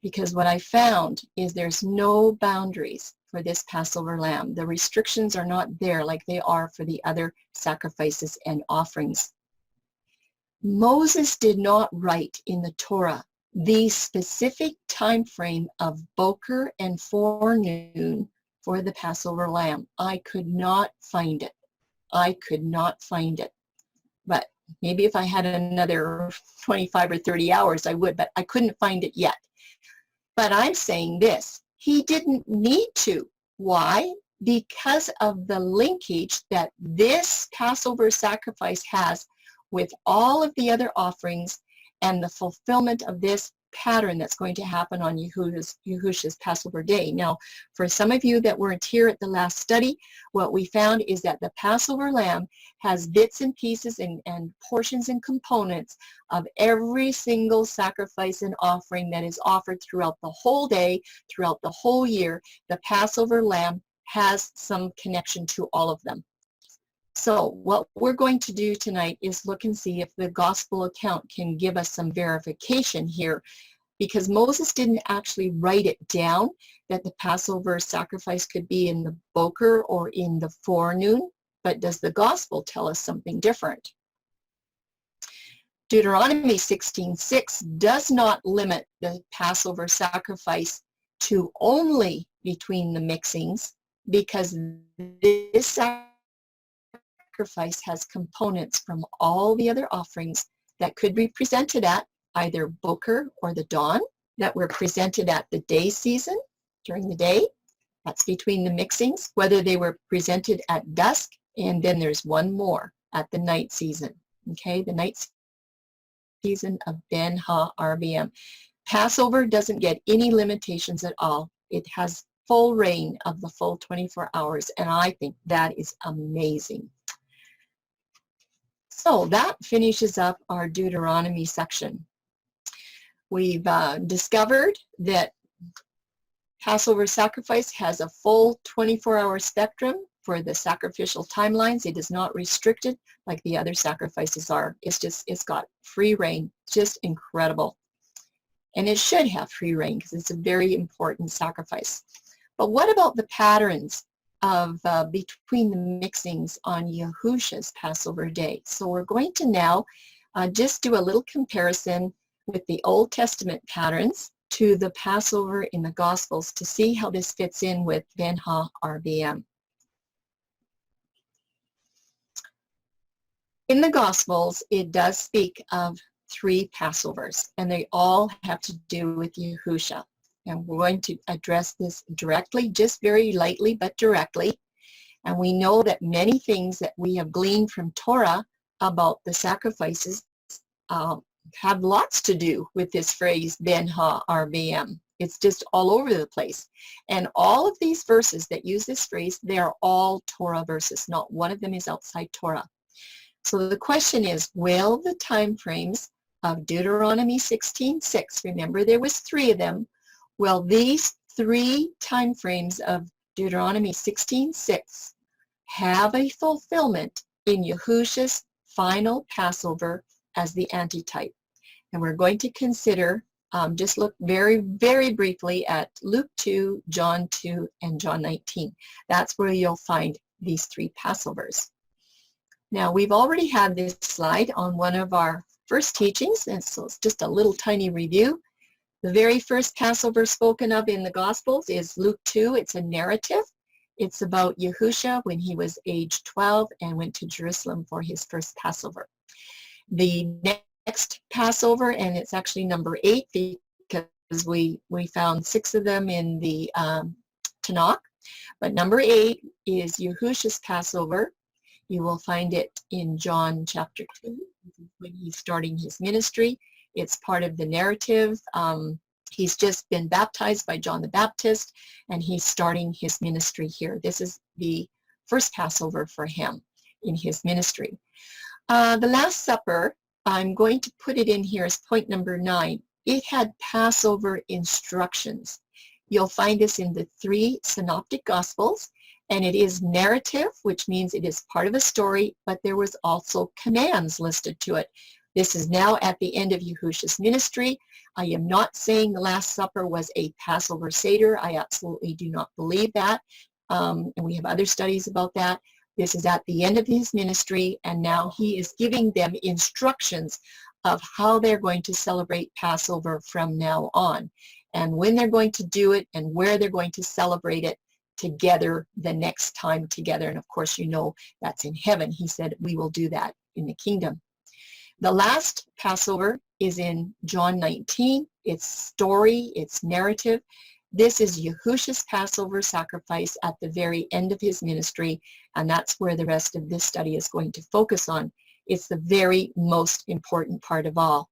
because what I found is there's no boundaries for this Passover lamb. The restrictions are not there like they are for the other sacrifices and offerings. Moses did not write in the Torah the specific time frame of Boker and forenoon for the Passover lamb. I could not find it. I could not find it. But maybe if I had another 25 or 30 hours, I would, but I couldn't find it yet. But I'm saying this, he didn't need to. Why? Because of the linkage that this Passover sacrifice has with all of the other offerings and the fulfillment of this pattern that's going to happen on Yahushua's Passover day. Now, for some of you that weren't here at the last study, what we found is that the Passover lamb has bits and pieces and portions and components of every single sacrifice and offering that is offered throughout the whole day, throughout the whole year. The Passover lamb has some connection to all of them. So what we're going to do tonight is look and see if the gospel account can give us some verification here, because Moses didn't actually write it down that the Passover sacrifice could be in the Boker or in the forenoon. But does the gospel tell us something different? Deuteronomy 16:6 does not limit the Passover sacrifice to only between the mixings, because this sacrifice has components from all the other offerings that could be presented at either Boker or the dawn, that were presented at the day season during the day. That's between the mixings, whether they were presented at dusk, and then there's one more at the night season. Okay, the night season of Ben Ha-RBM. Passover doesn't get any limitations at all. It has full reign of the full 24 hours, and I think that is amazing. So that finishes up our Deuteronomy section. We've discovered that Passover sacrifice has a full 24-hour spectrum for the sacrificial timelines. It is not restricted like the other sacrifices are. It's got free reign, just incredible. And it should have free reign because it's a very important sacrifice. But what about the patterns of between the mixings on Yahusha's Passover day? So we're going to now just do a little comparison with the Old Testament patterns to the Passover in the Gospels to see how this fits in with Ben Ha-RBM. In the Gospels, it does speak of 3 Passovers, and they all have to do with Yahusha. And we're going to address this directly, just very lightly, but directly. And we know that many things that we have gleaned from Torah about the sacrifices have lots to do with this phrase, Ben Ha-RBM. It's just all over the place. And all of these verses that use this phrase, they are all Torah verses. Not one of them is outside Torah. So the question is, will the time frames of Deuteronomy 16:6, remember there was 3 of them, will these 3 time frames of Deuteronomy 16:6 have a fulfillment in Yahusha's final Passover as the antitype? And we're going to consider, just look very, very briefly at Luke 2, John 2, and John 19. That's where you'll find these 3 Passovers. Now, we've already had this slide on one of our first teachings, and so it's just a little tiny review. The very first Passover spoken of in the Gospels is Luke 2. It's a narrative. It's about Yahusha when he was age 12 and went to Jerusalem for his first Passover. The next Passover, and it's actually number 8 because we found 6 of them in the Tanakh, but number 8 is Yahusha's Passover. You will find it in John chapter 2 when he's starting his ministry. It's part of the narrative. He's just been baptized by John the Baptist, and he's starting his ministry here. This is the first Passover for him in his ministry. The Last Supper, I'm going to put it in here as point number 9. It had Passover instructions. You'll find this in the 3 synoptic Gospels, and it is narrative, which means it is part of a story, but there was also commands listed to it. This is now at the end of Yahusha's ministry. I am not saying the Last Supper was a Passover Seder. I absolutely do not believe that. And we have other studies about that. This is at the end of his ministry, and now he is giving them instructions of how they're going to celebrate Passover from now on, and when they're going to do it, and where they're going to celebrate it together the next time together. And of course, you know that's in heaven. He said we will do that in the kingdom. The last Passover is in John 19. It's story, it's narrative. This is Yahusha's Passover sacrifice at the very end of his ministry, and that's where the rest of this study is going to focus on. It's the very most important part of all.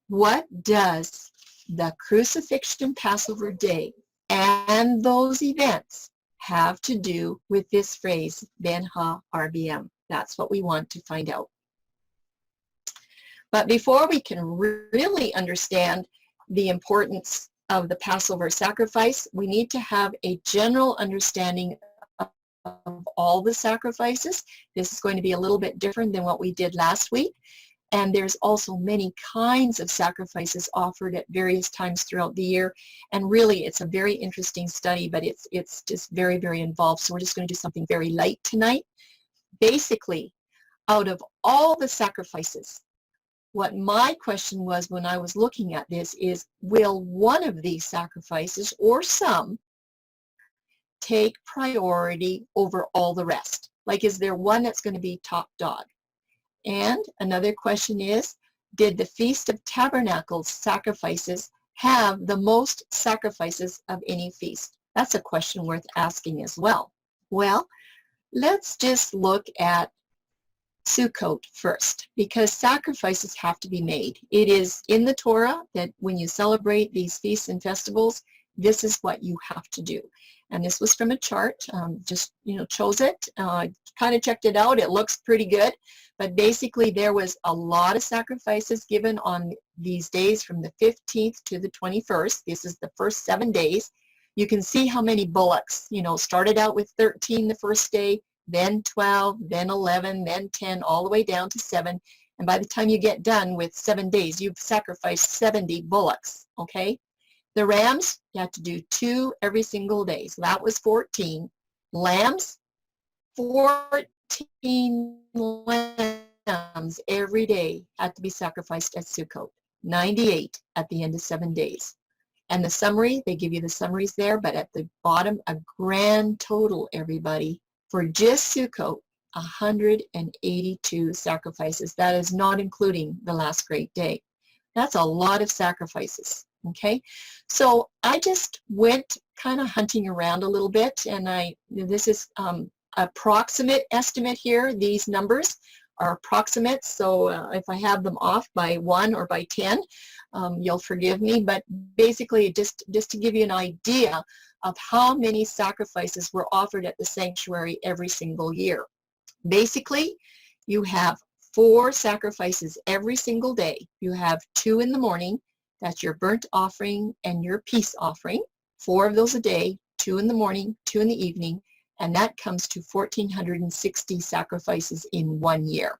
What does the crucifixion Passover day and those events have to do with this phrase, Ben Ha-RBM? That's what we want to find out. But before we can really understand the importance of the Passover sacrifice, we need to have a general understanding of all the sacrifices. This is going to be a little bit different than what we did last week. And there's also many kinds of sacrifices offered at various times throughout the year. And really, it's a very interesting study, but it's just very, very involved. So we're just going to do something very light tonight. basically, out of all the sacrifices, what my question was when I was looking at this is, will one of these sacrifices, or some, take priority over all the rest? Like, is there one that's going to be top dog? And another question is, did the Feast of Tabernacles sacrifices have the most sacrifices of any feast? That's a question worth asking as well. Well, let's just look at Sukkot first, because sacrifices have to be made. It is in the Torah that when you celebrate these feasts and festivals, this is what you have to do. And this was from a chart, just, chose it, kind of checked it out. It looks pretty good. But basically, there was a lot of sacrifices given on these days from the 15th to the 21st. This is the first 7 days. You can see how many bullocks, started out with 13 the first day, then 12, then 11, then 10, all the way down to 7. And by the time you get done with 7 days, you've sacrificed 70 bullocks, okay? The rams, you had to do 2 every single day. So that was 14. Lambs, 14 lambs every day had to be sacrificed at Sukkot. 98 at the end of 7 days. And the summary, they give you the summaries there, but at the bottom, a grand total, everybody, for just Sukkot, 182 sacrifices. That is not including the last great day. That's a lot of sacrifices, okay? So I just went kind of hunting around a little bit, and this is approximate estimate here. These numbers are approximate, so if I have them off by 1 or by 10, you'll forgive me, but basically just to give you an idea of how many sacrifices were offered at the sanctuary every single year. Basically, you have 4 sacrifices every single day. You have 2 in the morning, that's your burnt offering and your peace offering. 4 of those a day, 2 in the morning, 2 in the evening, and that comes to 1,460 sacrifices in 1 year.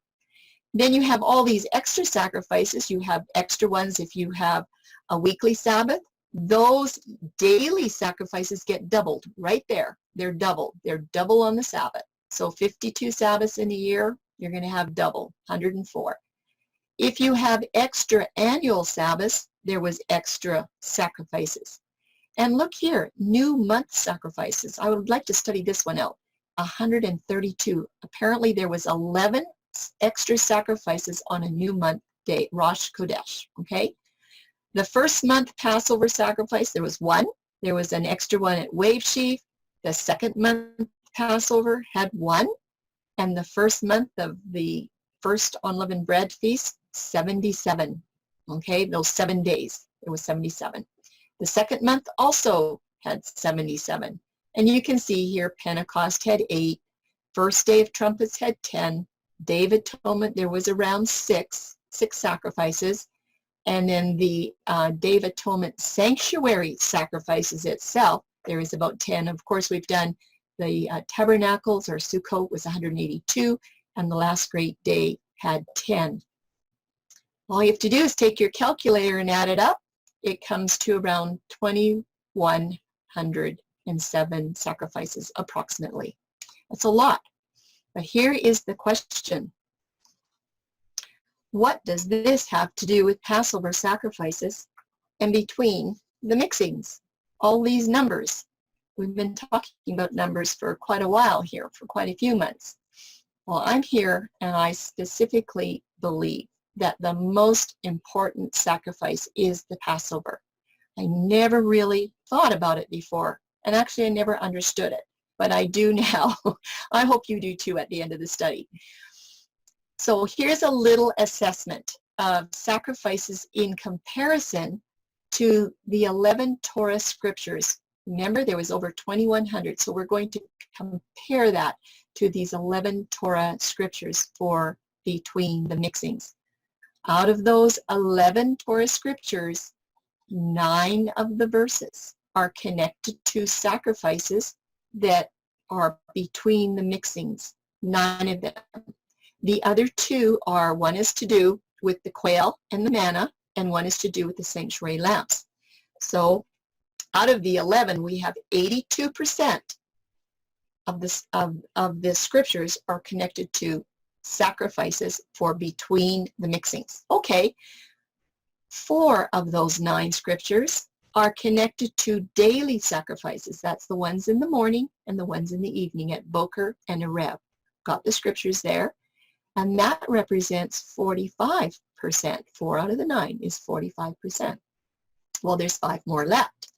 Then you have all these extra sacrifices. You have extra ones if you have a weekly Sabbath. Those daily sacrifices get doubled right there. They're double. They're double on the Sabbath. So 52 Sabbaths in a year, you're going to have double, 104. If you have extra annual Sabbaths, there was extra sacrifices. And look here, new month sacrifices. I would like to study this one out. 132. Apparently there was 11 extra sacrifices on a new month day, Rosh Chodesh, okay? The first month Passover sacrifice, there was 1. There was an extra one at Wave Sheaf. The second month Passover had 1. And the first month of the first unleavened bread feast, 77. Okay, those 7 days, it was 77. The second month also had 77. And you can see here Pentecost had 8. First Day of Trumpets had 10. Day of Atonement, there was around 6 sacrifices. And then the Day of Atonement sanctuary sacrifices itself, there is about 10. Of course, we've done the Tabernacles, or Sukkot, was 182, and the last great day had 10. All you have to do is take your calculator and add it up. It comes to around 2,107 sacrifices, approximately. That's a lot. But here is the question. What does this have to do with Passover sacrifices and between the mixings? All these numbers. We've been talking about numbers for quite a while here, for quite a few months. Well, I'm here and I specifically believe that the most important sacrifice is the Passover. I never really thought about it before, and actually I never understood it, but I do now. I hope you do too at the end of the study. So here's a little assessment of sacrifices in comparison to the 11 Torah scriptures. Remember, there was over 2,100, so we're going to compare that to these 11 Torah scriptures for between the mixings. Out of those 11 Torah scriptures, 9 of the verses are connected to sacrifices that are between the mixings, 9 of them. The other 2 are, one is to do with the quail and the manna, and one is to do with the sanctuary lamps. So out of the 11, we have 82% of the scriptures are connected to sacrifices for between the mixings. Okay, 4 of those 9 scriptures are connected to daily sacrifices. That's the ones in the morning and the ones in the evening at Boker and Areb. Got the scriptures there. And that represents 45%. 4 out of the 9 is 45%. Well, there's 5 more left.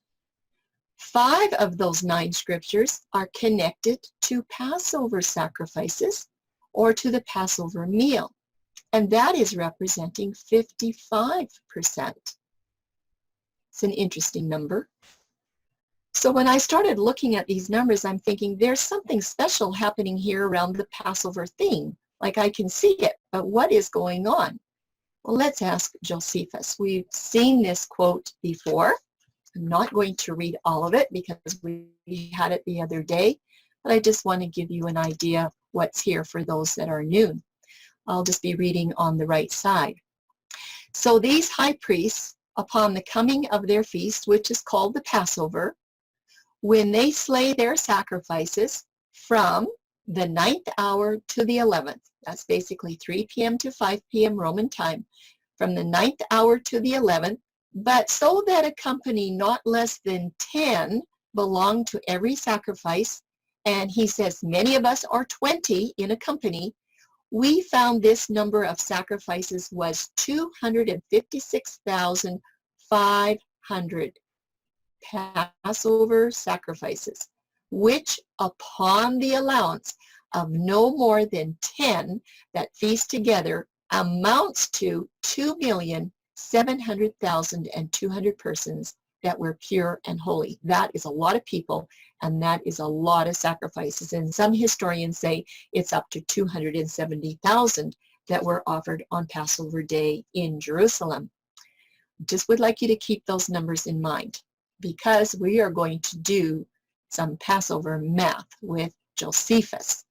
5 of those 9 scriptures are connected to Passover sacrifices or to the Passover meal. And that is representing 55%. It's an interesting number. So when I started looking at these numbers, I'm thinking there's something special happening here around the Passover theme. Like I can see it, but what is going on? Well, let's ask Josephus. We've seen this quote before. I'm not going to read all of it because we had it the other day, but I just want to give you an idea what's here for those that are new. I'll just be reading on the right side. So these high priests, upon the coming of their feast, which is called the Passover, when they slay their sacrifices from the 9th hour to the 11th, that's basically 3 p.m. to 5 p.m. Roman time, from the 9th hour to the 11th, but so that a company not less than 10 belong to every sacrifice, and he says many of us are 20 in a company, we found this number of sacrifices was 256,500 Passover sacrifices, which upon the allowance of no more than 10 that feast together amounts to 2,700,200 persons that were pure and holy. That is a lot of people, and that is a lot of sacrifices. And some historians say it's up to 270,000 that were offered on Passover Day in Jerusalem. Just would like you to keep those numbers in mind because we are going to do some Passover math with Josephus.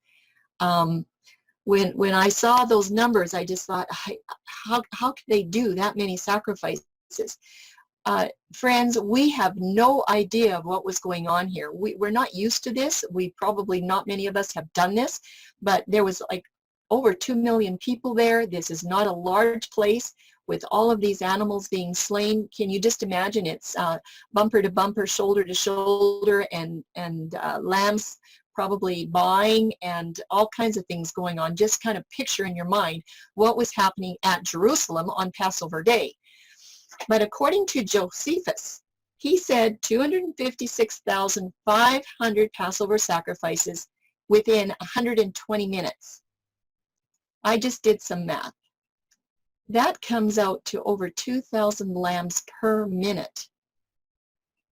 When I saw those numbers, I just thought, how could they do that many sacrifices? Friends, we have no idea of what was going on here. We're not used to this. Not many of us have done this, but there was like over 2 million people there. This is not a large place with all of these animals being slain. Can you just imagine? It's bumper to bumper, shoulder to shoulder, and lambs probably buying and all kinds of things going on. Just kind of picture in your mind what was happening at Jerusalem on Passover Day. But according to Josephus, he said 256,500 Passover sacrifices within 120 minutes. I just did some math. That comes out to over 2,000 lambs per minute.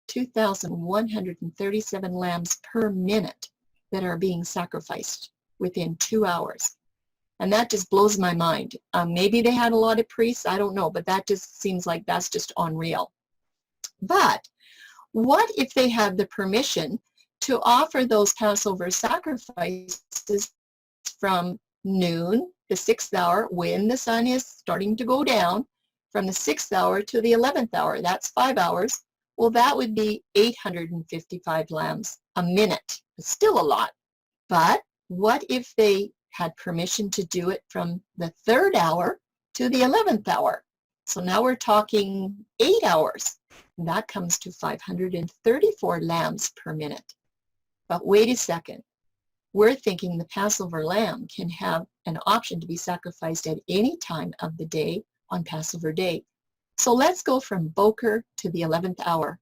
2,137 lambs per minute that are being sacrificed within 2 hours. And that just blows my mind. Maybe they had a lot of priests, I don't know, but that just seems like that's just unreal. But what if they had the permission to offer those Passover sacrifices from noon, the 6th hour, when the sun is starting to go down, from the 6th hour to the 11th hour, that's 5 hours. Well, that would be 855 lambs a minute. It's still a lot. But what if they had permission to do it from the 3rd hour to the 11th hour? So now we're talking 8 hours. And that comes to 534 lambs per minute. But wait a second. We're thinking the Passover lamb can have an option to be sacrificed at any time of the day on Passover Day. So let's go from Boker to the 11th hour.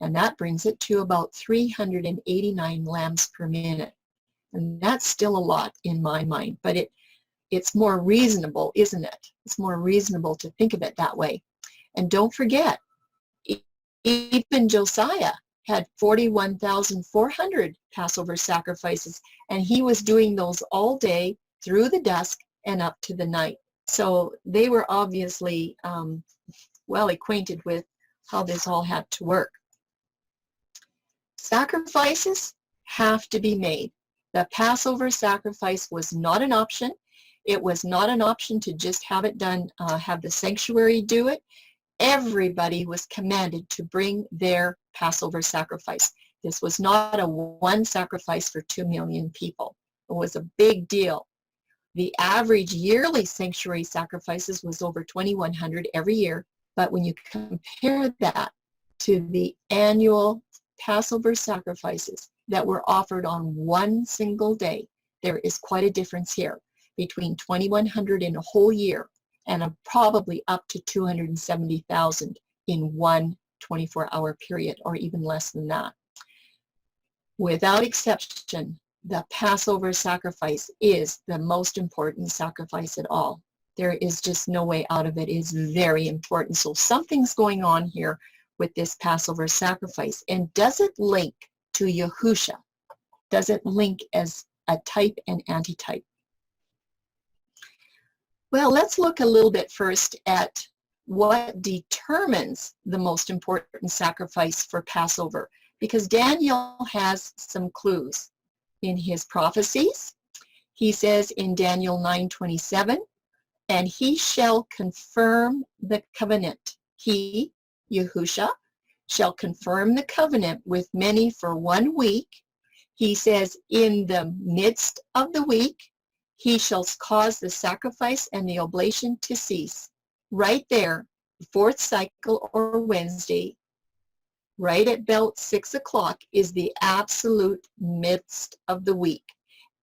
And that brings it to about 389 lambs per minute. And that's still a lot in my mind, but it's more reasonable, isn't it? It's more reasonable to think of it that way. And don't forget, even Josiah had 41,400 Passover sacrifices, and he was doing those all day through the dusk and up to the night. So they were obviously well acquainted with how this all had to work. Sacrifices have to be made. The Passover sacrifice was not an option. It was not an option to just have it done, have the sanctuary do it. Everybody was commanded to bring their Passover sacrifice. This was not a one sacrifice for 2 million people. It was a big deal. The average yearly sanctuary sacrifices was over 2,100 every year, but when you compare that to the annual Passover sacrifices that were offered on one single day, there is quite a difference here between 2,100 in a whole year and probably up to 270,000 in one 24-hour period, or even less than that. Without exception, the Passover sacrifice is the most important sacrifice at all. There is just no way out of it. It is very important. So something's going on here with this Passover sacrifice. And does it link to Yahusha? Does it link as a type and antitype? Well, let's look a little bit first at what determines the most important sacrifice for Passover, because Daniel has some clues in his prophecies. He says in Daniel 9:27, and he shall confirm the covenant. He, Yahusha, shall confirm the covenant with many for 1 week. He says in the midst of the week, he shall cause the sacrifice and the oblation to cease. Right there, the fourth cycle or Wednesday, right at about 6 o'clock is the absolute midst of the week.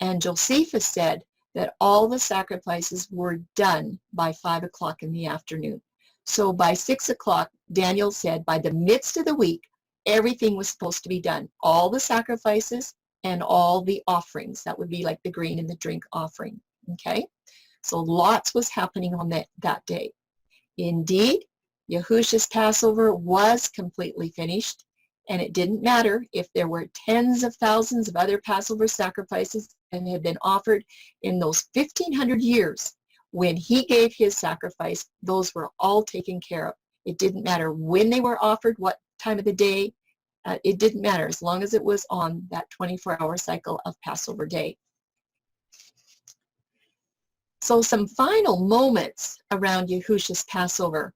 And Josephus said that all the sacrifices were done by 5 o'clock in the afternoon. So by 6 o'clock, Daniel said by the midst of the week, everything was supposed to be done. All the sacrifices and all the offerings. That would be like the grain and the drink offering. Okay? So lots was happening on that day. Indeed, Yahusha's Passover was completely finished, and it didn't matter if there were tens of thousands of other Passover sacrifices and had been offered in those 1,500 years. When he gave his sacrifice, those were all taken care of. It didn't matter when they were offered, what time of the day. It didn't matter as long as it was on that 24-hour cycle of Passover day. So some final moments around Yahusha's Passover.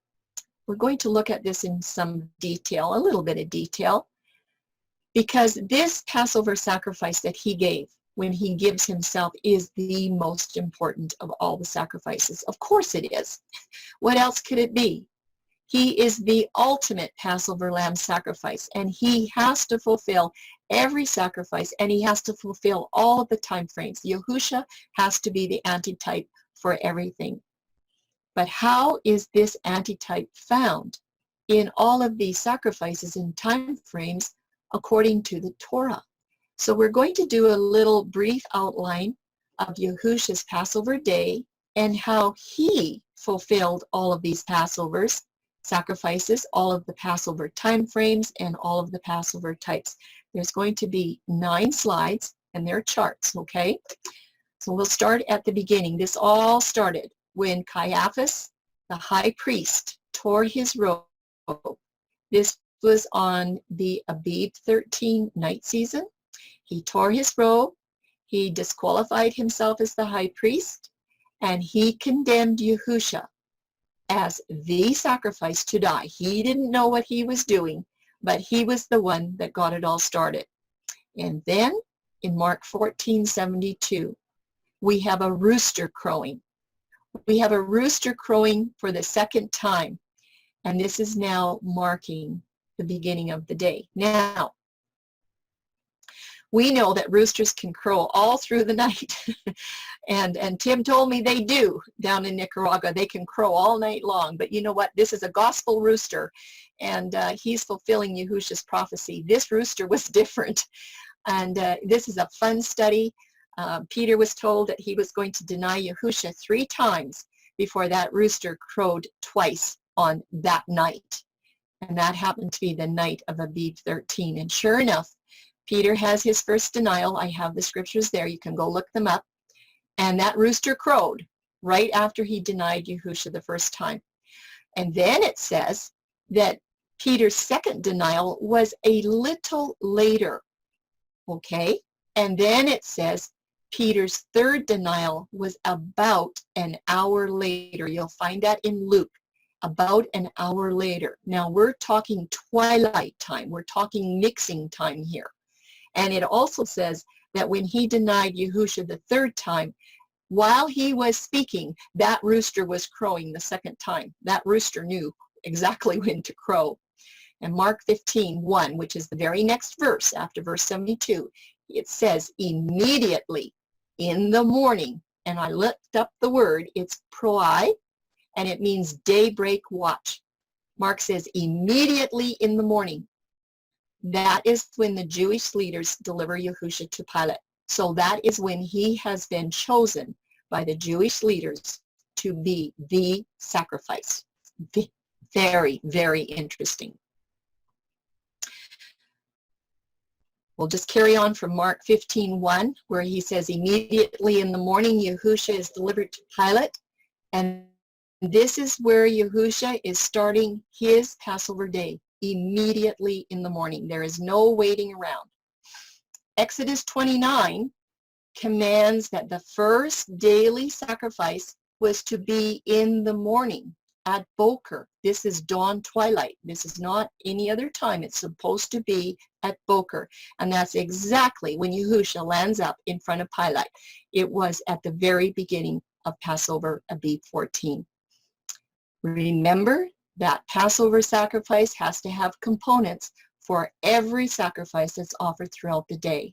We're going to look at this in some detail, a little bit of detail, because this Passover sacrifice that he gave when he gives himself is the most important of all the sacrifices. Of course it is. What else could it be? He is the ultimate Passover lamb sacrifice, and he has to fulfill every sacrifice, and he has to fulfill all of the time frames. Yahusha has to be the antitype for everything. But how is this antitype found in all of these sacrifices and time frames according to the Torah? So we're going to do a little brief outline of Yahusha's Passover day and how he fulfilled all of these Passovers sacrifices, all of the Passover time frames, and all of the Passover types. There's going to be 9 slides, and they're charts, okay? So we'll start at the beginning. This all started when Caiaphas, the high priest, tore his robe. This was on the Abib 13 night season. He tore his robe. He disqualified himself as the high priest, and he condemned Yahusha as the sacrifice to die. He didn't know what he was doing, but he was the one that got it all started. And then in Mark 14:72, we have a rooster crowing. We have a rooster crowing for the second time, and this is now marking the beginning of the day. Now, we know that roosters can crow all through the night, and Tim told me they do down in Nicaragua. They can crow all night long, but you know what? This is a gospel rooster, and he's fulfilling Yahusha's prophecy. This rooster was different, and this is a fun study. Peter was told that he was going to deny Yahusha 3 times before that rooster crowed twice on that night, and that happened to be the night of Abib 13, and sure enough, Peter has his first denial. I have the scriptures there. You can go look them up. And that rooster crowed right after he denied Yahusha the first time. And then it says that Peter's second denial was a little later. Okay? And then it says Peter's third denial was about an hour later. You'll find that in Luke. About an hour later. Now we're talking twilight time. We're talking mixing time here. And it also says that when he denied Yahusha the third time, while he was speaking, that rooster was crowing the second time. That rooster knew exactly when to crow. And Mark 15:1, which is the very next verse after verse 72, it says, immediately in the morning, and I looked up the word, it's proi, and it means daybreak watch. Mark says, immediately in the morning. That is when the Jewish leaders deliver Yahusha to Pilate. So that is when he has been chosen by the Jewish leaders to be the sacrifice. Very, very interesting. We'll just carry on from Mark 15:1, where he says, immediately in the morning, Yahusha is delivered to Pilate. And this is where Yahusha is starting his Passover day, immediately in the morning. There is no waiting around. Exodus 29 commands that the first daily sacrifice was to be in the morning at Boker. This is dawn twilight. This is not any other time. It's supposed to be at Boker. And that's exactly when Yahusha lands up in front of Pilate. It was at the very beginning of Passover, Abib 14. Remember that Passover sacrifice has to have components for every sacrifice that's offered throughout the day.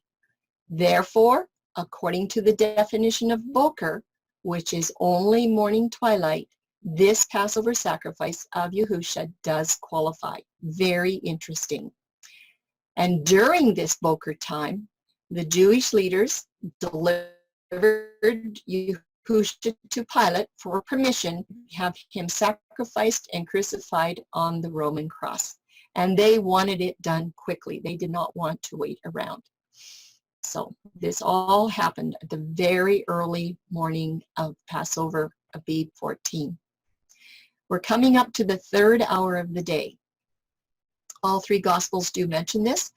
Therefore, according to the definition of Boker, which is only morning twilight, this Passover sacrifice of Yahusha does qualify. Very interesting. And during this Boker time, the Jewish leaders delivered Yahusha to Pilate for permission to have him sacrificed and crucified on the Roman cross. And they wanted it done quickly. They did not want to wait around. So this all happened at the very early morning of Passover, Abib 14. We're coming up to the third hour of the day. All three Gospels do mention this.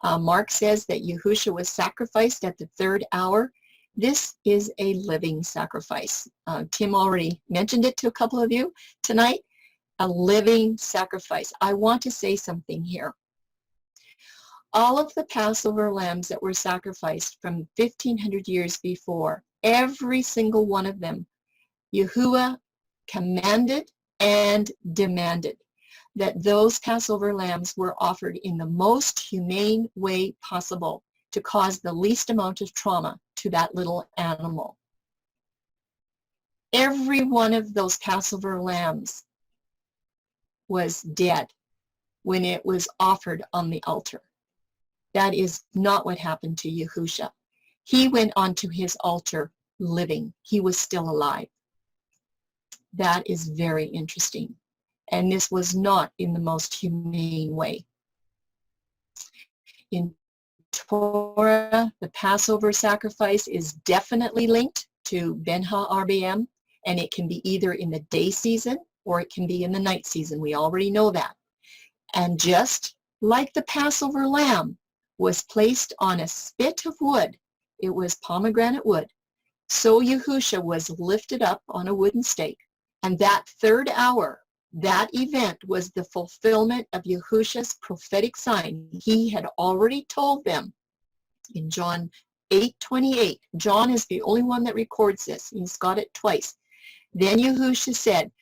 Mark says that Yahusha was sacrificed at the third hour. This is a living sacrifice. Tim already mentioned it to a couple of you tonight. A living sacrifice. I want to say something here. All of the Passover lambs that were sacrificed from 1500 years before, every single one of them, Yahuwah commanded and demanded that those Passover lambs were offered in the most humane way possible to cause the least amount of trauma to that little animal. Every one of those Passover lambs was dead when it was offered on the altar. That is not what happened to Yahusha. He went onto his altar living. He was still alive. That is very interesting. And this was not in the most humane way. In Torah, the Passover sacrifice is definitely linked to Ben HaRBM, and it can be either in the day season or it can be in the night season. We already know that. And just like the Passover lamb was placed on a spit of wood, it was pomegranate wood, so Yahusha was lifted up on a wooden stake. And that third hour, that event was the fulfillment of Yahusha's prophetic sign. He had already told them in John 8:28. John is the only one that records this. He's got it twice. Then Yahusha said,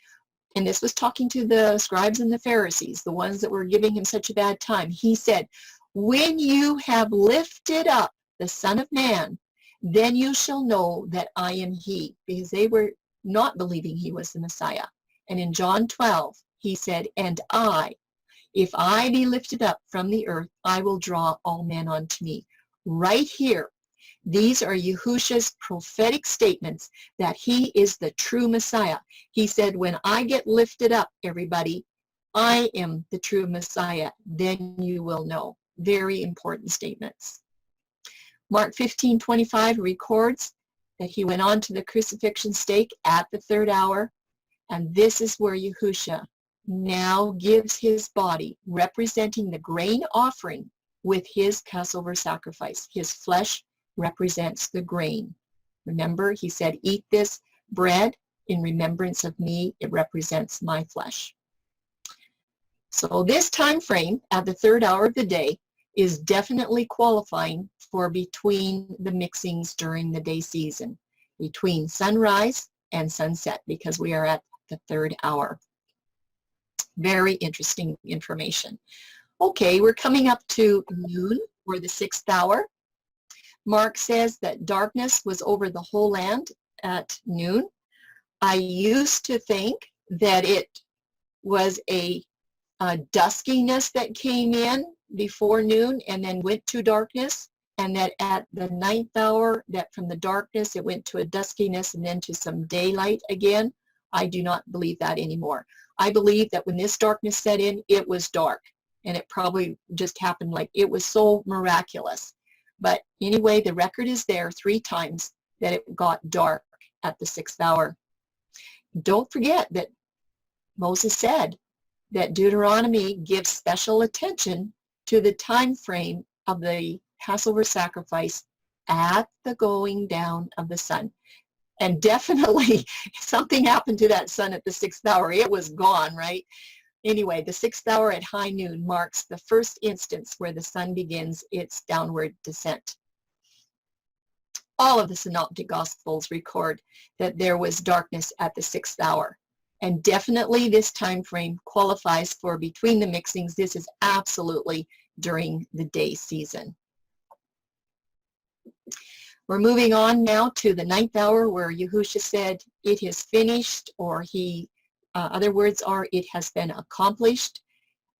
and this was talking to the scribes and the Pharisees, the ones that were giving him such a bad time. He said, when you have lifted up the Son of Man, then you shall know that I am he, because they were not believing he was the Messiah. And in John 12, he said, and I, if I be lifted up from the earth, I will draw all men unto me. Right here, these are Yahusha's prophetic statements that he is the true Messiah. He said, when I get lifted up, everybody, I am the true Messiah. Then you will know. Very important statements. Mark 15:25 records that he went on to the crucifixion stake at the third hour. And this is where Yahusha now gives his body, representing the grain offering, with his Passover sacrifice. His flesh represents the grain. Remember, he said, eat this bread in remembrance of me. It represents my flesh. So this time frame, at the third hour of the day, is definitely qualifying for between the mixings during the day season, between sunrise and sunset, because we are at the 3rd hour. Very interesting information. Okay, we're coming up to noon, or the 6th hour. Mark says that darkness was over the whole land at noon. I used to think that it was a duskiness that came in before noon and then went to darkness, and that at the 9th hour, that from the darkness it went to a duskiness and then to some daylight again. I do not believe that anymore. I believe that when this darkness set in, it was dark, and it probably just happened like it was so miraculous. But anyway, the record is there 3 times that it got dark at the 6th hour. Don't forget that Moses said that Deuteronomy gives special attention to the time frame of the Passover sacrifice at the going down of the sun. And definitely something happened to that sun at the 6th hour. It was gone, right? Anyway, the 6th hour at high noon marks the first instance where the sun begins its downward descent. All of the Synoptic Gospels record that there was darkness at the 6th hour. And definitely this time frame qualifies for between the mixings. This is absolutely during the day season. We're moving on now to the 9th hour, where Yahushua said, "It is finished," or other words are, "It has been accomplished."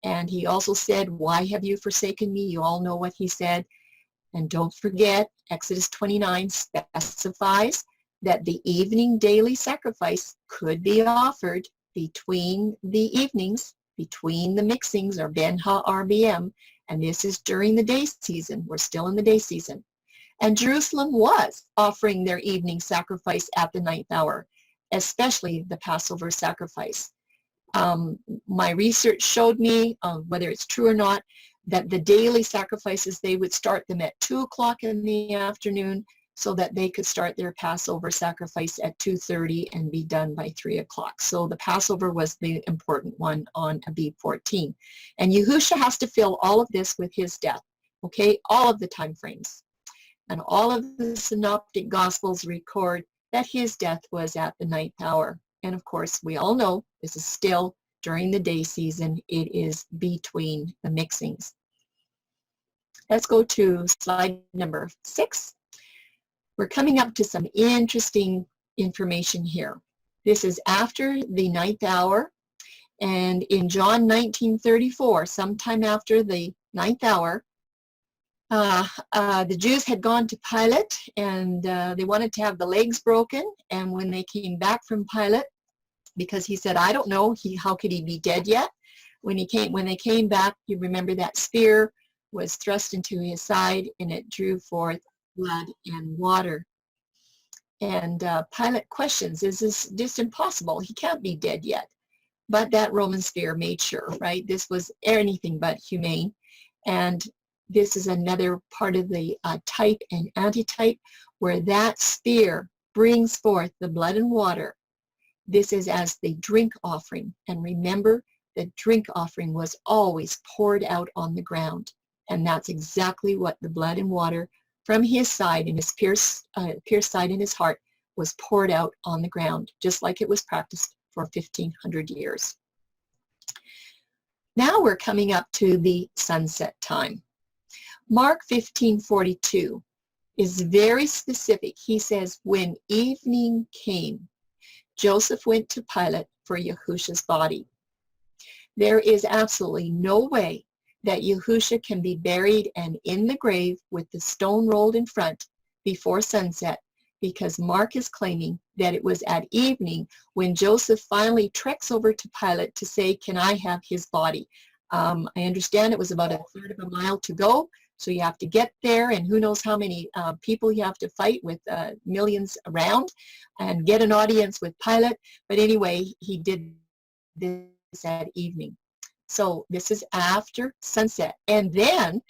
And he also said, "Why have you forsaken me?" You all know what he said. And don't forget, Exodus 29 specifies that the evening daily sacrifice could be offered between the evenings, between the mixings, or Ben Ha-RBM, and this is during the day season. We're still in the day season. And Jerusalem was offering their evening sacrifice at the 9th hour, especially the Passover sacrifice. My research showed me, whether it's true or not, that the daily sacrifices, they would start them at 2 o'clock in the afternoon so that they could start their Passover sacrifice at 2:30 and be done by 3 o'clock. So the Passover was the important one on Abib 14. And Yahushua has to fill all of this with his death, okay? All of the time frames. And all of the Synoptic Gospels record that his death was at the 9th hour. And of course, we all know this is still during the day season. It is between the mixings. Let's go to slide number 6. We're coming up to some interesting information here. This is after the 9th hour. And in John 19:34, sometime after the 9th hour, the Jews had gone to Pilate, and they wanted to have the legs broken. And when they came back from Pilate, because he said, "I don't know, how could he be dead yet?" When they came back, you remember that spear was thrust into his side, and it drew forth blood and water. And Pilate questions, "Is this just impossible? He can't be dead yet." But that Roman spear made sure, right? This was anything but humane. And this is another part of the type and antitype, where that spear brings forth the blood and water. This is as the drink offering. And remember, the drink offering was always poured out on the ground. And that's exactly what the blood and water from his side and his pierced side in his heart was poured out on the ground, just like it was practiced for 1,500 years. Now we're coming up to the sunset time. Mark 15:42 is very specific. He says, "When evening came, Joseph went to Pilate for Yahushua's body." There is absolutely no way that Yahushua can be buried and in the grave with the stone rolled in front before sunset, because Mark is claiming that it was at evening when Joseph finally treks over to Pilate to say, "Can I have his body?" I understand it was about 1/3 of a mile to go, so you have to get there, and who knows how many people you have to fight with, millions around, and get an audience with Pilate. But anyway, he did this at evening. So this is after sunset. And then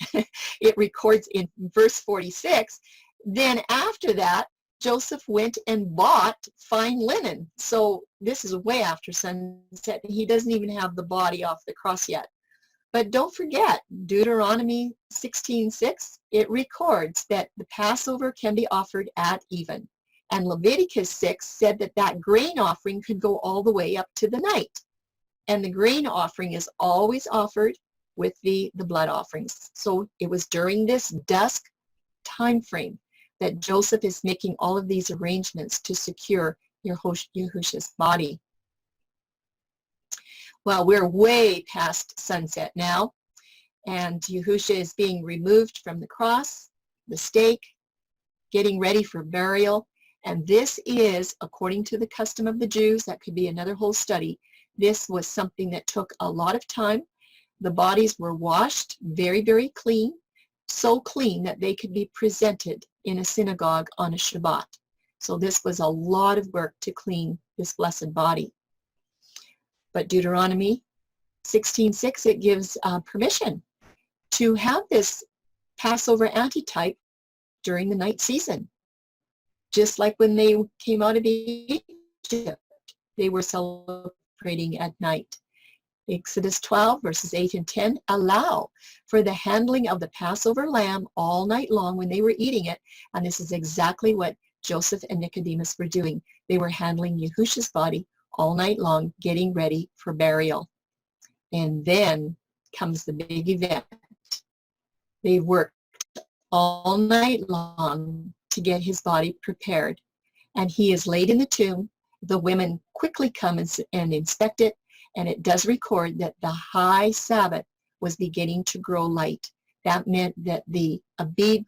it records in verse 46, then after that, Joseph went and bought fine linen. So this is way after sunset. He doesn't even have the body off the cross yet. But don't forget, Deuteronomy 16:6, it records that the Passover can be offered at even. And Leviticus 6 said that that grain offering could go all the way up to the night. And the grain offering is always offered with the blood offerings. So it was during this dusk time frame that Joseph is making all of these arrangements to secure Yahusha's body. Well, we're way past sunset now, and Yahusha is being removed from the cross, the stake, getting ready for burial. And this is, according to the custom of the Jews, that could be another whole study, this was something that took a lot of time. The bodies were washed very, very clean, so clean that they could be presented in a synagogue on a Shabbat. So this was a lot of work to clean this blessed body. But Deuteronomy 16:6, it gives permission to have this Passover antitype during the night season. Just like when they came out of Egypt, they were celebrating at night. Exodus 12, verses 8 and 10 allow for the handling of the Passover lamb all night long when they were eating it. And this is exactly what Joseph and Nicodemus were doing. They were handling Yahusha's body all night long, getting ready for burial. And then comes the big event. They worked all night long to get his body prepared. And he is laid in the tomb. The women quickly come and inspect it. And it does record that the high Sabbath was beginning to grow light. That meant that the Abib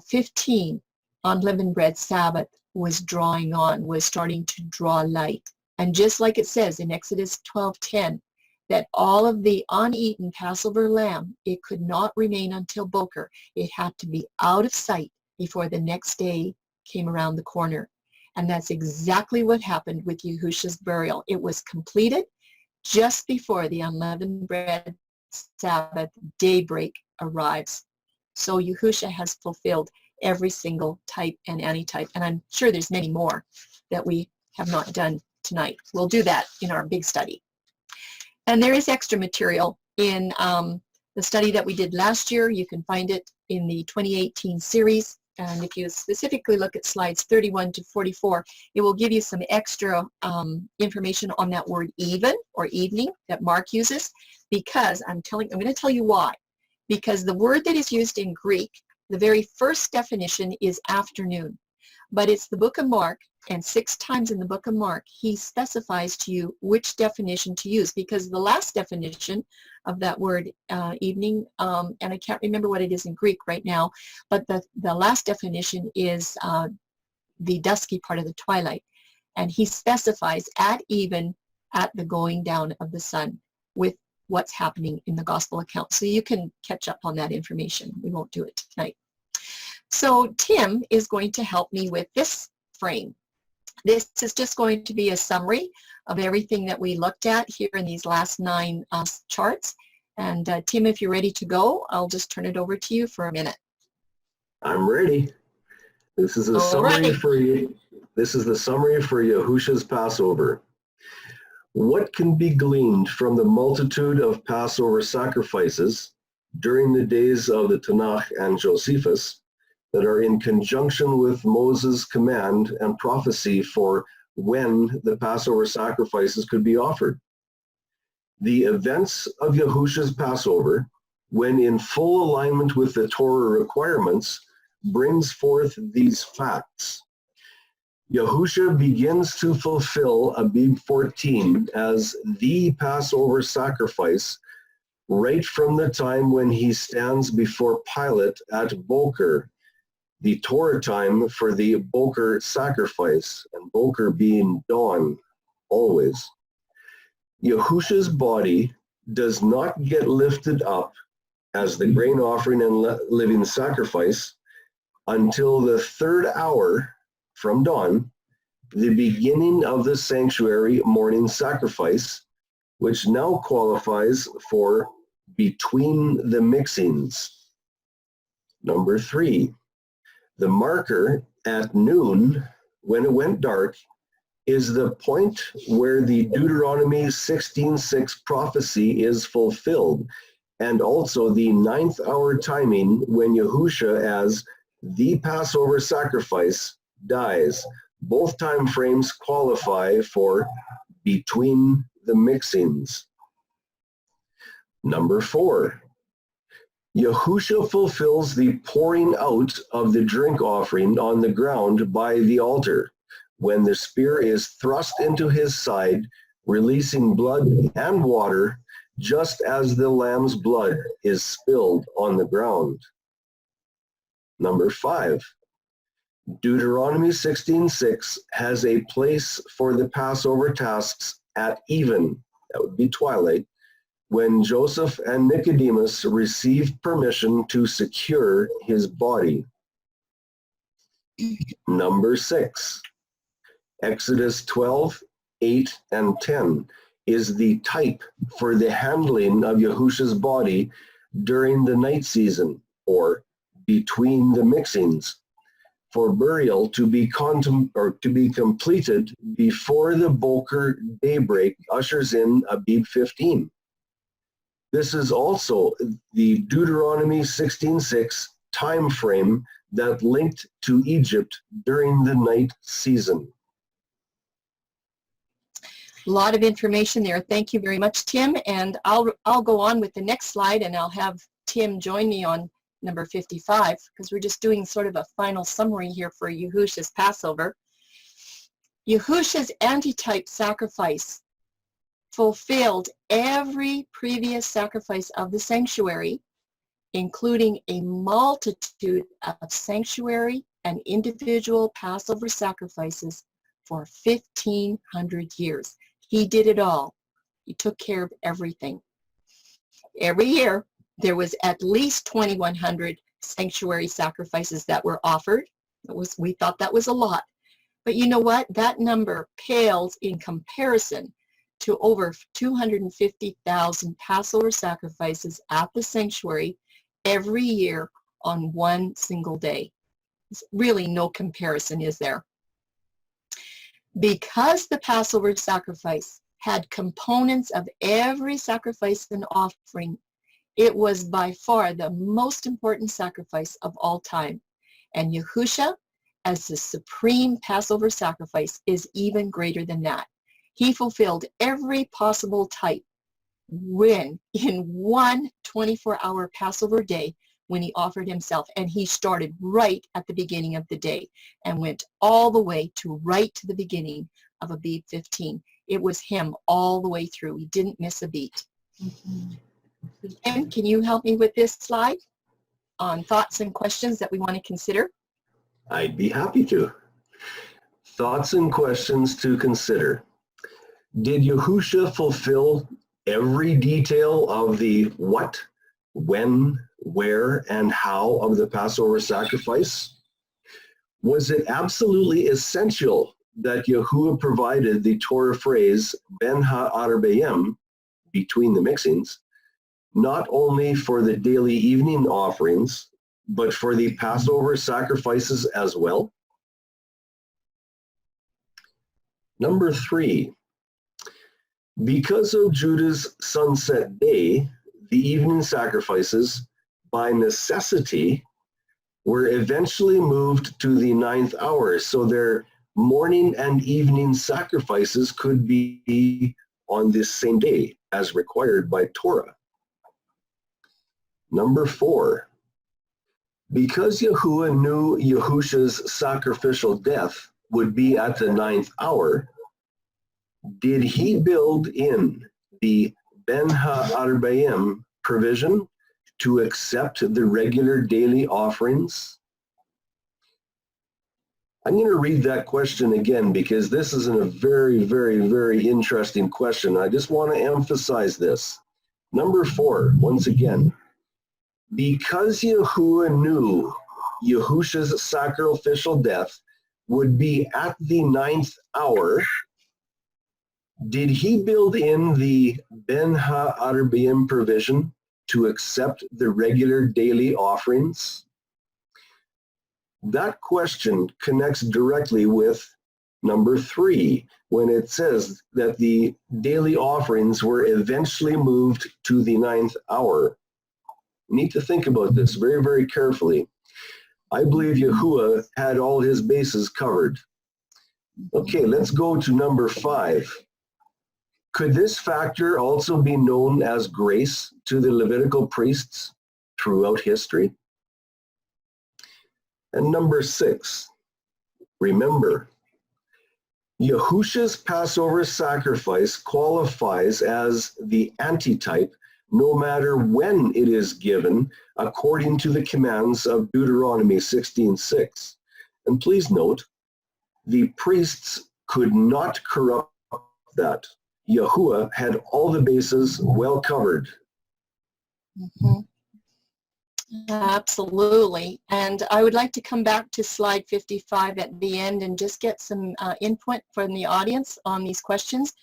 15 unleavened bread Sabbath was drawing on, was starting to draw light. And just like it says in Exodus 12:10, that all of the uneaten Passover lamb, it could not remain until Boker. It had to be out of sight before the next day came around the corner. And that's exactly what happened with Yahusha's burial. It was completed just before the unleavened bread Sabbath daybreak arrives. So Yahusha has fulfilled every single type and antitype. And I'm sure there's many more that we have not done tonight. We'll do that in our big study. And there is extra material in the study that we did last year. You can find it in the 2018 series. And if you specifically look at slides 31 to 44, it will give you some extra information on that word even or evening that Mark uses, because I'm going to tell you why. Because the word that is used in Greek, the very first definition is afternoon. But it's the book of Mark, and 6 times in the book of Mark, he specifies to you which definition to use, because the last definition of that word evening, and I can't remember what it is in Greek right now, but the last definition is the dusky part of the twilight. And he specifies at even at the going down of the sun with what's happening in the gospel account. So you can catch up on that information. We won't do it tonight. So Tim is going to help me with this frame. This is just going to be a summary of everything that we looked at here in these last 9 charts. And Tim, if you're ready to go, I'll just turn it over to you for a minute. I'm ready. This is a summary for you. This is the summary for Yahusha's Passover. What can be gleaned from the multitude of Passover sacrifices during the days of the Tanakh and Josephus that are in conjunction with Moses' command and prophecy for when the Passover sacrifices could be offered? The events of Yahusha's Passover, when in full alignment with the Torah requirements, brings forth these facts. Yahusha begins to fulfill Abib 14 as the Passover sacrifice right from the time when he stands before Pilate at Boker, the Torah time for the Boker sacrifice, and Boker being dawn, always. Yahusha's body does not get lifted up as the grain offering and living sacrifice until the 3rd hour from dawn, the beginning of the sanctuary morning sacrifice, which now qualifies for between the mixings. Number 3, the marker at noon, when it went dark, is the point where the Deuteronomy 16:6 prophecy is fulfilled, and also the 9th hour timing when Yahusha as the Passover sacrifice dies. Both time frames qualify for between the mixings. Number 4, Yahusha fulfills the pouring out of the drink offering on the ground by the altar when the spear is thrust into his side, releasing blood and water, just as the lamb's blood is spilled on the ground. Number 5, Deuteronomy 16:6 has a place for the Passover tasks at even, that would be twilight, when Joseph and Nicodemus received permission to secure his body. Number 6, Exodus 12:8 and 10 is the type for the handling of Yahusha's body during the night season, or between the mixings, for burial to be completed before the Boker daybreak ushers in Abib 15. This is also the Deuteronomy 16:6 time frame that linked to Egypt during the night season. A lot of information there. Thank you very much, Tim. And I'll go on with the next slide, and I'll have Tim join me on number 55, because we're just doing sort of a final summary here for Yahusha's Passover. Yahusha's antitype sacrifice fulfilled every previous sacrifice of the sanctuary, including a multitude of sanctuary and individual Passover sacrifices for 1,500 years. He did it all. He took care of everything. Every year, there was at least 2,100 sanctuary sacrifices that were offered. We thought that was a lot. But you know what? That number pales in comparison to over 250,000 Passover sacrifices at the sanctuary every year on one single day. There's really no comparison, is there? Because the Passover sacrifice had components of every sacrifice and offering, it was by far the most important sacrifice of all time. And Yahusha, as the supreme Passover sacrifice, is even greater than that. He fulfilled every possible type in one 24-hour Passover day when he offered himself. And he started right at the beginning of the day and went all the way to right to the beginning of Abib 15. It was him all the way through. He didn't miss a beat. And can you help me with this slide on thoughts and questions that we want to consider? I'd be happy to. Thoughts and questions to consider. Did Yahusha fulfill every detail of the what, when, where, and how of the Passover sacrifice? Was it absolutely essential that Yahuwah provided the Torah phrase ben ha'arbeim, between the mixings, not only for the daily evening offerings, but for the Passover sacrifices as well? Number 3, because of Judah's sunset day, the evening sacrifices, by necessity, were eventually moved to the 9th hour, so their morning and evening sacrifices could be on this same day, as required by Torah. Number 4, because Yahuwah knew Yahusha's sacrificial death would be at the 9th hour, did he build in the Ben Ha'arbeim provision to accept the regular daily offerings? I'm going to read that question again because this is a very, very, very interesting question. I just want to emphasize this. Number 4, once again, because Yahuwah knew Yahusha's sacrificial death would be at the 9th hour, did he build in the Ben Ha'arbeim provision to accept the regular daily offerings? That question connects directly with number 3, when it says that the daily offerings were eventually moved to the 9th hour. You need to think about this very, very carefully. I believe Yahuwah had all his bases covered. Okay, let's go to number 5. Could this factor also be known as grace to the Levitical priests throughout history? And number 6, remember, Yahusha's Passover sacrifice qualifies as the antitype no matter when it is given, according to the commands of Deuteronomy 16:6. And please note, the priests could not corrupt that. Yahuwah had all the bases well covered. Mhm. Absolutely. And I would like to come back to slide 55 at the end and just get some input from the audience on these questions,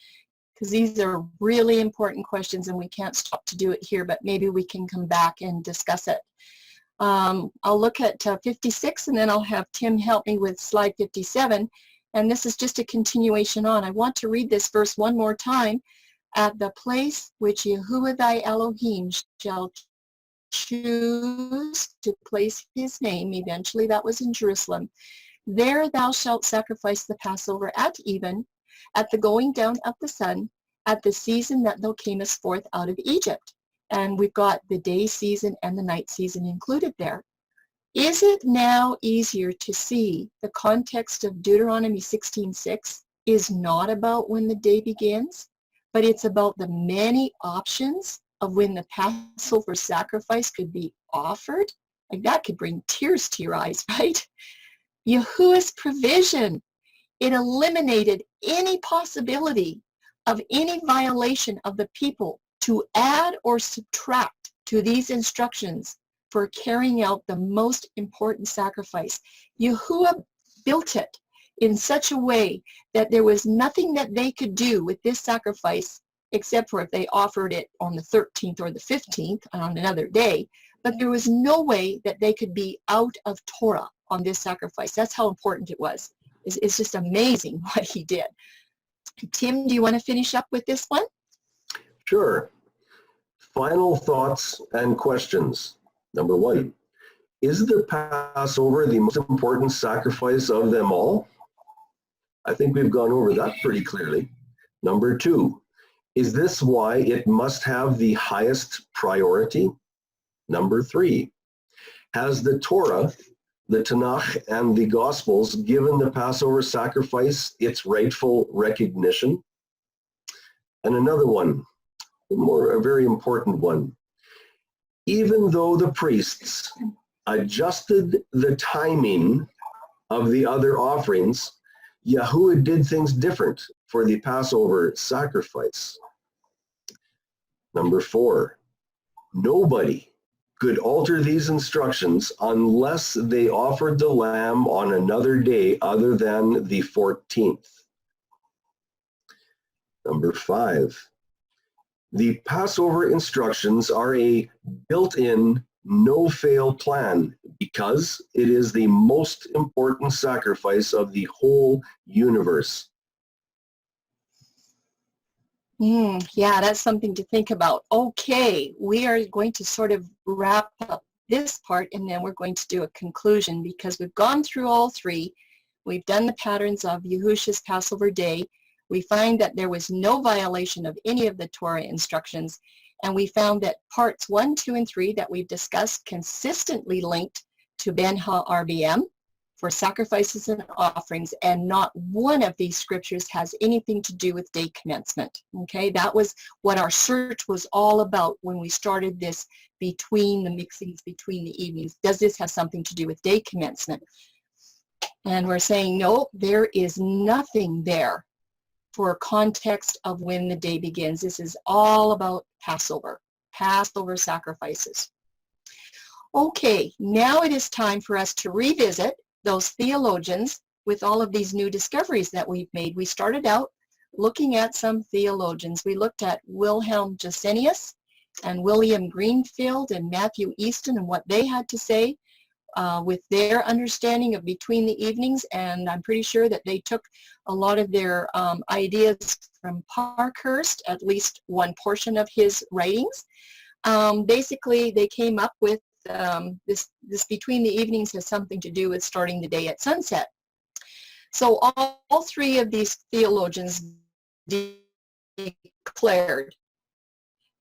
because these are really important questions and we can't stop to do it here, but maybe we can come back and discuss it. I'll look at 56 and then I'll have Tim help me with slide 57. And this is just a continuation on. I want to read this verse one more time. At the place which Yahuwah thy Elohim shall choose to place his name, eventually that was in Jerusalem, there thou shalt sacrifice the Passover at even, at the going down of the sun, at the season that thou camest forth out of Egypt. And we've got the day season and the night season included there. Is it now easier to see the context of Deuteronomy 16:6 is not about when the day begins, but it's about the many options of when the Passover sacrifice could be offered? Like, that could bring tears to your eyes, right? Yahuwah's provision, it eliminated any possibility of any violation of the people to add or subtract to these instructions for carrying out the most important sacrifice. Yahuwah built it in such a way that there was nothing that they could do with this sacrifice except for if they offered it on the 13th or the 15th on another day. But there was no way that they could be out of Torah on this sacrifice. That's how important it was. It's just amazing what he did. Tim, do you want to finish up with this one? Sure. Final thoughts and questions. Number 1, is the Passover the most important sacrifice of them all? I think we've gone over that pretty clearly. Number 2, is this why it must have the highest priority? Number 3, has the Torah, the Tanakh, and the Gospels given the Passover sacrifice its rightful recognition? And another one, a very important one. Even though the priests adjusted the timing of the other offerings, Yahuwah did things different for the Passover sacrifice. Number 4, nobody could alter these instructions unless they offered the lamb on another day other than the 14th. Number 5, the Passover instructions are a built-in, no-fail plan because it is the most important sacrifice of the whole universe. Yeah, that's something to think about. Okay, we are going to sort of wrap up this part and then we're going to do a conclusion because we've gone through all 3. We've done the patterns of Yahusha's Passover day. We find that there was no violation of any of the Torah instructions, and we found that parts 1, 2, and 3 that we've discussed consistently linked to Ben Ha-RBM for sacrifices and offerings, and not one of these scriptures has anything to do with day commencement. Okay, that was what our search was all about when we started this between the mixings, between the evenings. Does this have something to do with day commencement? And we're saying, no, there is nothing there for context of when the day begins. This is all about Passover sacrifices. Okay, now it is time for us to revisit those theologians with all of these new discoveries that we've made. We started out looking at some theologians. We looked at Wilhelm Gesenius and William Greenfield and Matthew Easton and what they had to say with their understanding of between the evenings, and I'm pretty sure that they took a lot of their ideas from Parkhurst, at least one portion of his writings. Basically, they came up with this between the evenings has something to do with starting the day at sunset. So all three of these theologians declared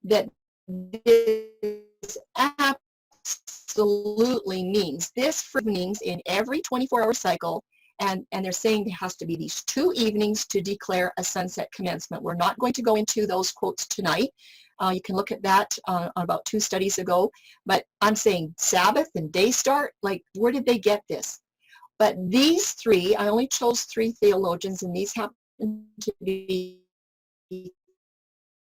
that this absolutely means this means in every 24-hour cycle, and they're saying there has to be these 2 evenings to declare a sunset commencement. We're not going to go into those quotes tonight. You can look at that on about 2 studies ago, but I'm saying Sabbath and day start, like where did they get this? But these 3, I only chose 3 theologians, and these happen to be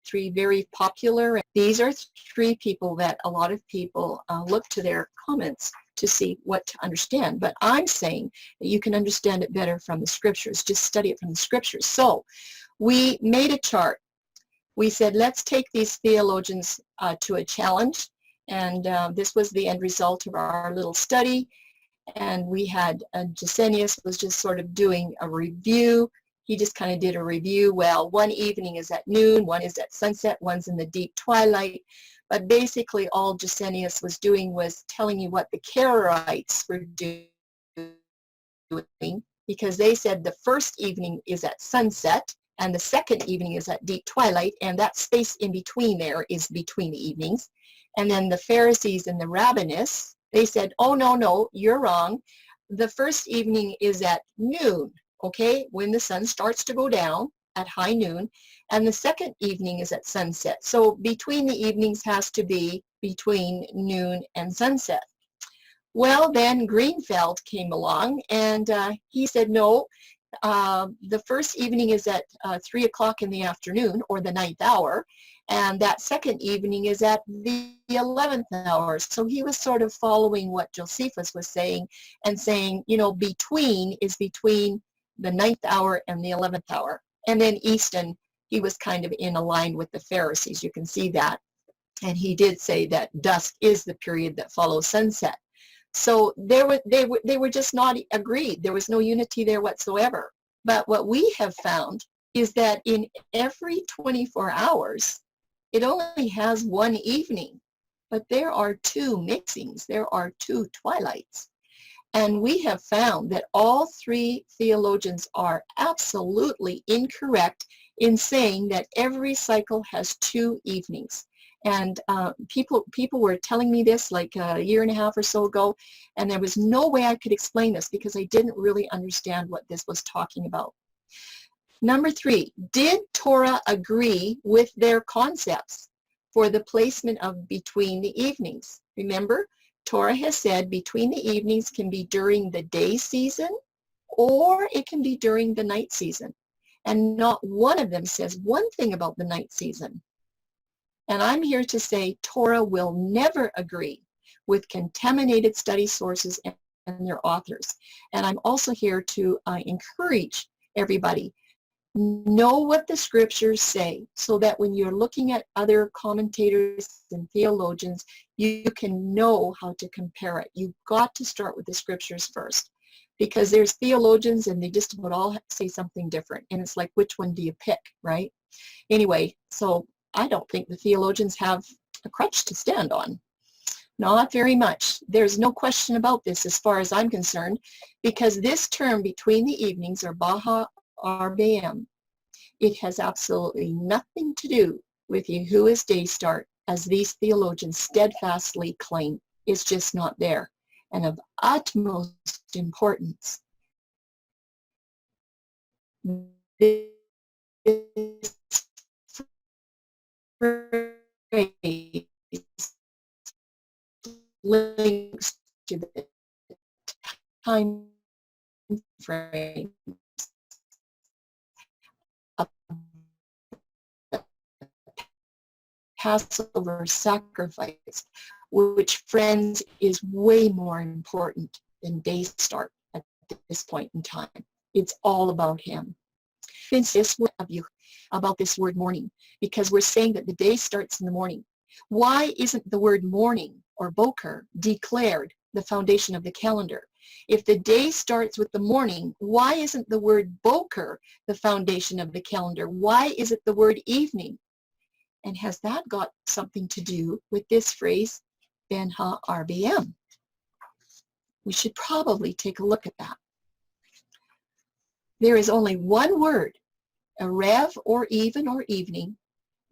3 very popular. These are 3 people that a lot of people look to their comments to see what to understand. But I'm saying that you can understand it better from the scriptures. Just study it from the scriptures. So we made a chart. We said, let's take these theologians to a challenge. And this was the end result of our little study. And we had Gesenius was just sort of doing a review. He just kind of did a review. Well, one evening is at noon, one is at sunset, one's in the deep twilight. But basically all Gesenius was doing was telling you what the Karaites were doing, because they said the first evening is at sunset and the second evening is at deep twilight, and that space in between there is between the evenings. And then the Pharisees and the Rabbinists, they said, oh, no, you're wrong. The first evening is at noon, okay, when the sun starts to go down at high noon, and the second evening is at sunset. So between the evenings has to be between noon and sunset. Well, then Greenfeld came along, and he said, no, the first evening is at 3 o'clock in the afternoon, or the 9th hour, and that second evening is at the 11th hour. So he was sort of following what Josephus was saying and saying, you know, between is between the 9th hour and the 11th hour. And then Easton, he was kind of in a line with the Pharisees. You can see that. And he did say that dusk is the period that follows sunset. So they were just not agreed. There was no unity there whatsoever. But what we have found is that in every 24 hours, it only has one evening, but there are 2 mixings. There are 2 twilights. And we have found that all 3 theologians are absolutely incorrect in saying that every cycle has 2 evenings. And people were telling me this like a year and a half or so ago, and there was no way I could explain this because I didn't really understand what this was talking about. Number 3, did Torah agree with their concepts for the placement of between the evenings? Remember, Torah has said between the evenings can be during the day season or it can be during the night season. And not one of them says one thing about the night season. And I'm here to say Torah will never agree with contaminated study sources and their authors. And I'm also here to encourage everybody, know what the scriptures say so that when you're looking at other commentators and theologians, you can know how to compare it. You've got to start with the scriptures first, because there's theologians and they just would all say something different. And it's like, which one do you pick, right? Anyway, so I don't think the theologians have a crutch to stand on. Not very much. There's no question about this as far as I'm concerned, because this term between the evenings, or Baha RBM, it has absolutely nothing to do with Yahuwah's day start, as these theologians steadfastly claim. It's just not there. And of utmost importance, this phrase links to the time frame of the Passover sacrifice, which, friends, is way more important than day start at this point in time. It's all about him. Since this word of you about this word morning, because we're saying that the day starts in the morning. Why isn't the word morning or boker declared the foundation of the calendar? If the day starts with the morning, why isn't the word boker the foundation of the calendar? Why is it the word evening? And has that got something to do with this phrase, Ben Ha-RBM? We should probably take a look at that. There is only one word, erev or even or evening,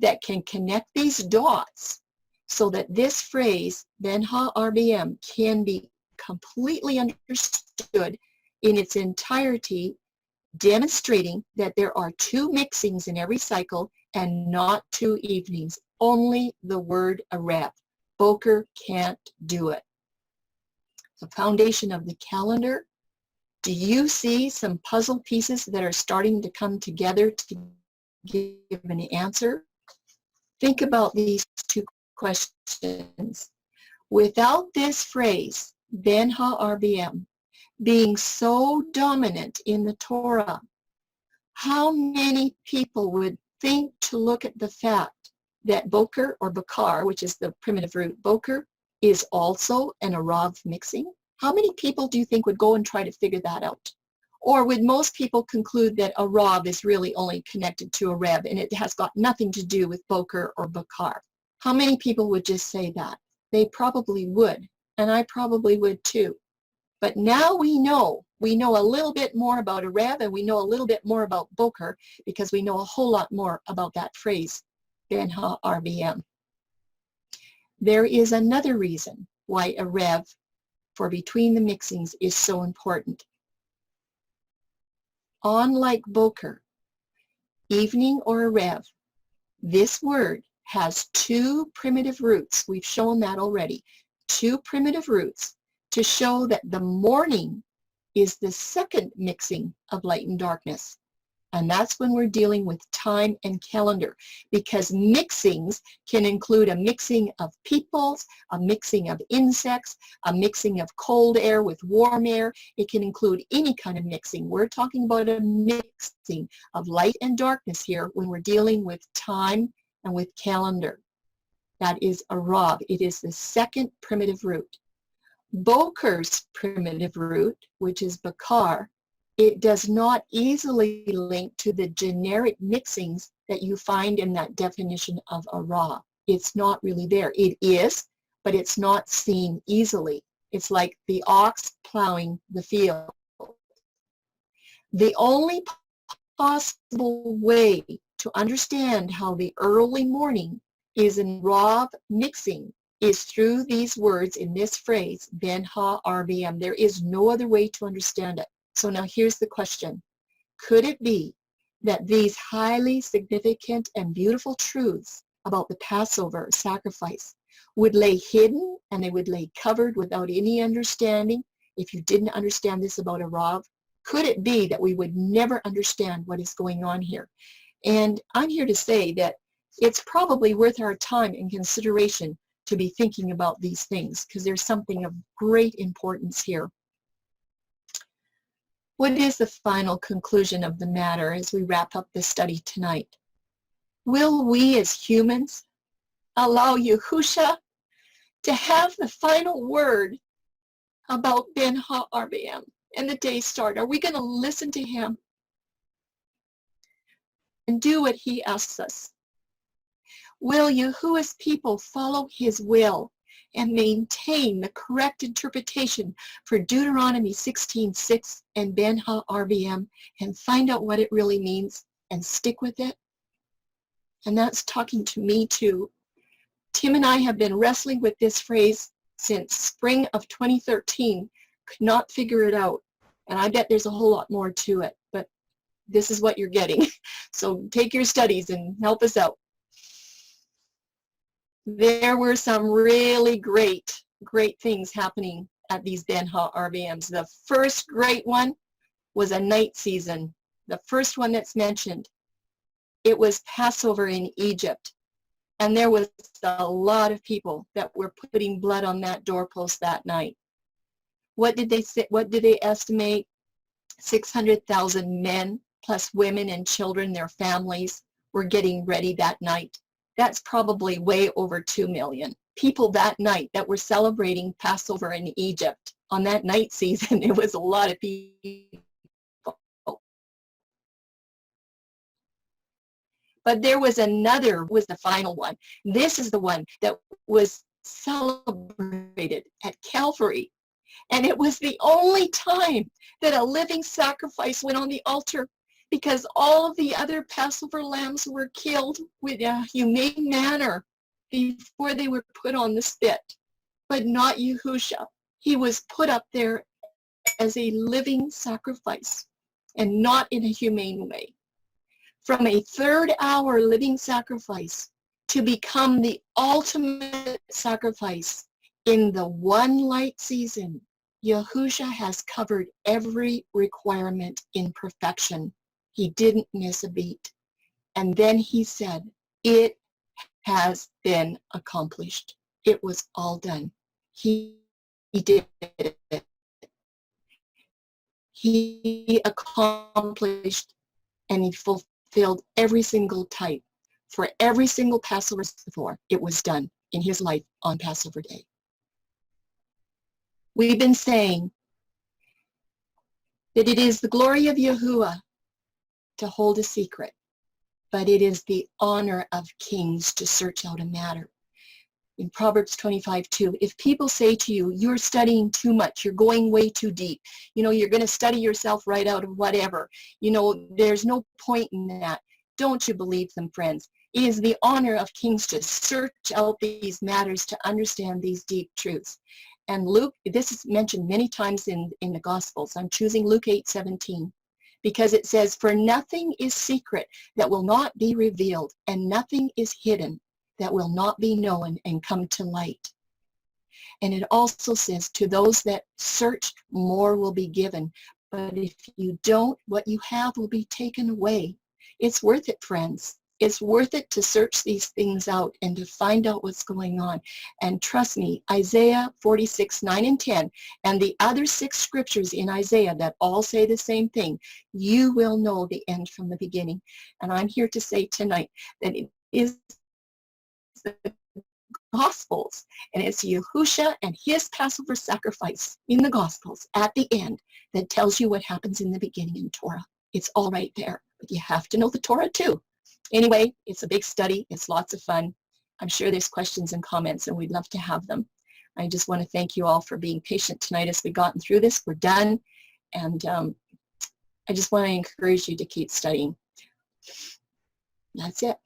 that can connect these dots so that this phrase, Ben Ha-RBM, can be completely understood in its entirety, demonstrating that there are 2 mixings in every cycle and not 2 evenings. Only the word erev. Boker can't do it. The foundation of the calendar. Do you see some puzzle pieces that are starting to come together to give an answer? Think about these 2 questions. Without this phrase, Ben Ha-RBM, being so dominant in the Torah, how many people would think to look at the fact that boker or bakar, which is the primitive root boker, is also an arav mixing? How many people do you think would go and try to figure that out? Or would most people conclude that arav is really only connected to erev and it has got nothing to do with boker or bakar? How many people would just say that? They probably would, and I probably would too. But now we know a little bit more about erev, and we know a little bit more about boker because we know a whole lot more about that phrase, Ben Ha-RBM. There is another reason why erev for between the mixings is so important. Unlike boker, evening or erev, this word has 2 primitive roots. We've shown that already. 2 primitive roots to show that the morning is the second mixing of light and darkness. And that's when we're dealing with time and calendar, because mixings can include a mixing of peoples, a mixing of insects, a mixing of cold air with warm air. It can include any kind of mixing. We're talking about a mixing of light and darkness here when we're dealing with time and with calendar. That is arav. It is the second primitive root. Boker's primitive root, which is bakar, it does not easily link to the generic mixings that you find in that definition of arav. It's not really there. It is, but it's not seen easily. It's like the ox plowing the field. The only possible way to understand how the early morning is an arav mixing is through these words in this phrase, Ben Ha-RBM. There is no other way to understand it. So now here's the question. Could it be that these highly significant and beautiful truths about the Passover sacrifice would lay hidden and they would lay covered without any understanding if you didn't understand this about arav? Could it be that we would never understand what is going on here? And I'm here to say that it's probably worth our time and consideration to be thinking about these things, because there's something of great importance here. What is the final conclusion of the matter as we wrap up this study tonight? Will we as humans allow Yahusha to have the final word about Ben Ha-RBM and the day start? Are we going to listen to him and do what he asks us? Will Yahuwah's people follow his will and maintain the correct interpretation for Deuteronomy 16:6 and Ben Ha-RBM and find out what it really means and stick with it? And that's talking to me too. Tim and I have been wrestling with this phrase since spring of 2013, could not figure it out. And I bet there's a whole lot more to it, but this is what you're getting. So take your studies and help us out. There were some really great things happening at these Ben Ha-RBMs. The first great one was a night season. The first one that's mentioned. It was Passover in Egypt. And there was a lot of people that were putting blood on that doorpost that night. What did they say? What did they estimate? 600,000 men plus women and children, their families, were getting ready that night. That's probably way over 2 million people that night that were celebrating Passover in Egypt. On that night season, it was a lot of people. But there was another, was the final one. This is the one that was celebrated at Calvary. And it was the only time that a living sacrifice went on the altar, because all of the other Passover lambs were killed with a humane manner before they were put on the spit. But not Yahusha. He was put up there as a living sacrifice and not in a humane way. From a third-hour living sacrifice to become the ultimate sacrifice in the one light season, Yahusha has covered every requirement in perfection. He didn't miss a beat. And then he said, it has been accomplished. It was all done. He did it. He accomplished and he fulfilled every single type for every single Passover before. It was done in his life on Passover Day. We've been saying that it is the glory of Yahuwah to hold a secret, but it is the honor of kings to search out a matter. In Proverbs 25:2, if people say to you, you're studying too much, you're going way too deep, you're going to study yourself right out of whatever, there's no point in that. Don't you believe them, friends. It is the honor of kings to search out these matters, to understand these deep truths. And Luke, this is mentioned many times in the Gospels. I'm choosing Luke 8:17 because it says, for nothing is secret that will not be revealed, and nothing is hidden that will not be known and come to light. And it also says, to those that search, more will be given. But if you don't, what you have will be taken away. It's worth it, friends. It's worth it to search these things out and to find out what's going on. And trust me, Isaiah 46:9-10, and the other 6 scriptures in Isaiah that all say the same thing, you will know the end from the beginning. And I'm here to say tonight that it is the Gospels, and it's Yahusha and his Passover sacrifice in the Gospels at the end that tells you what happens in the beginning in Torah. It's all right there, but you have to know the Torah too. Anyway, it's a big study. It's lots of fun. I'm sure there's questions and comments, and we'd love to have them. I just want to thank you all for being patient tonight as we've gotten through this. We're done, and I just want to encourage you to keep studying. That's it.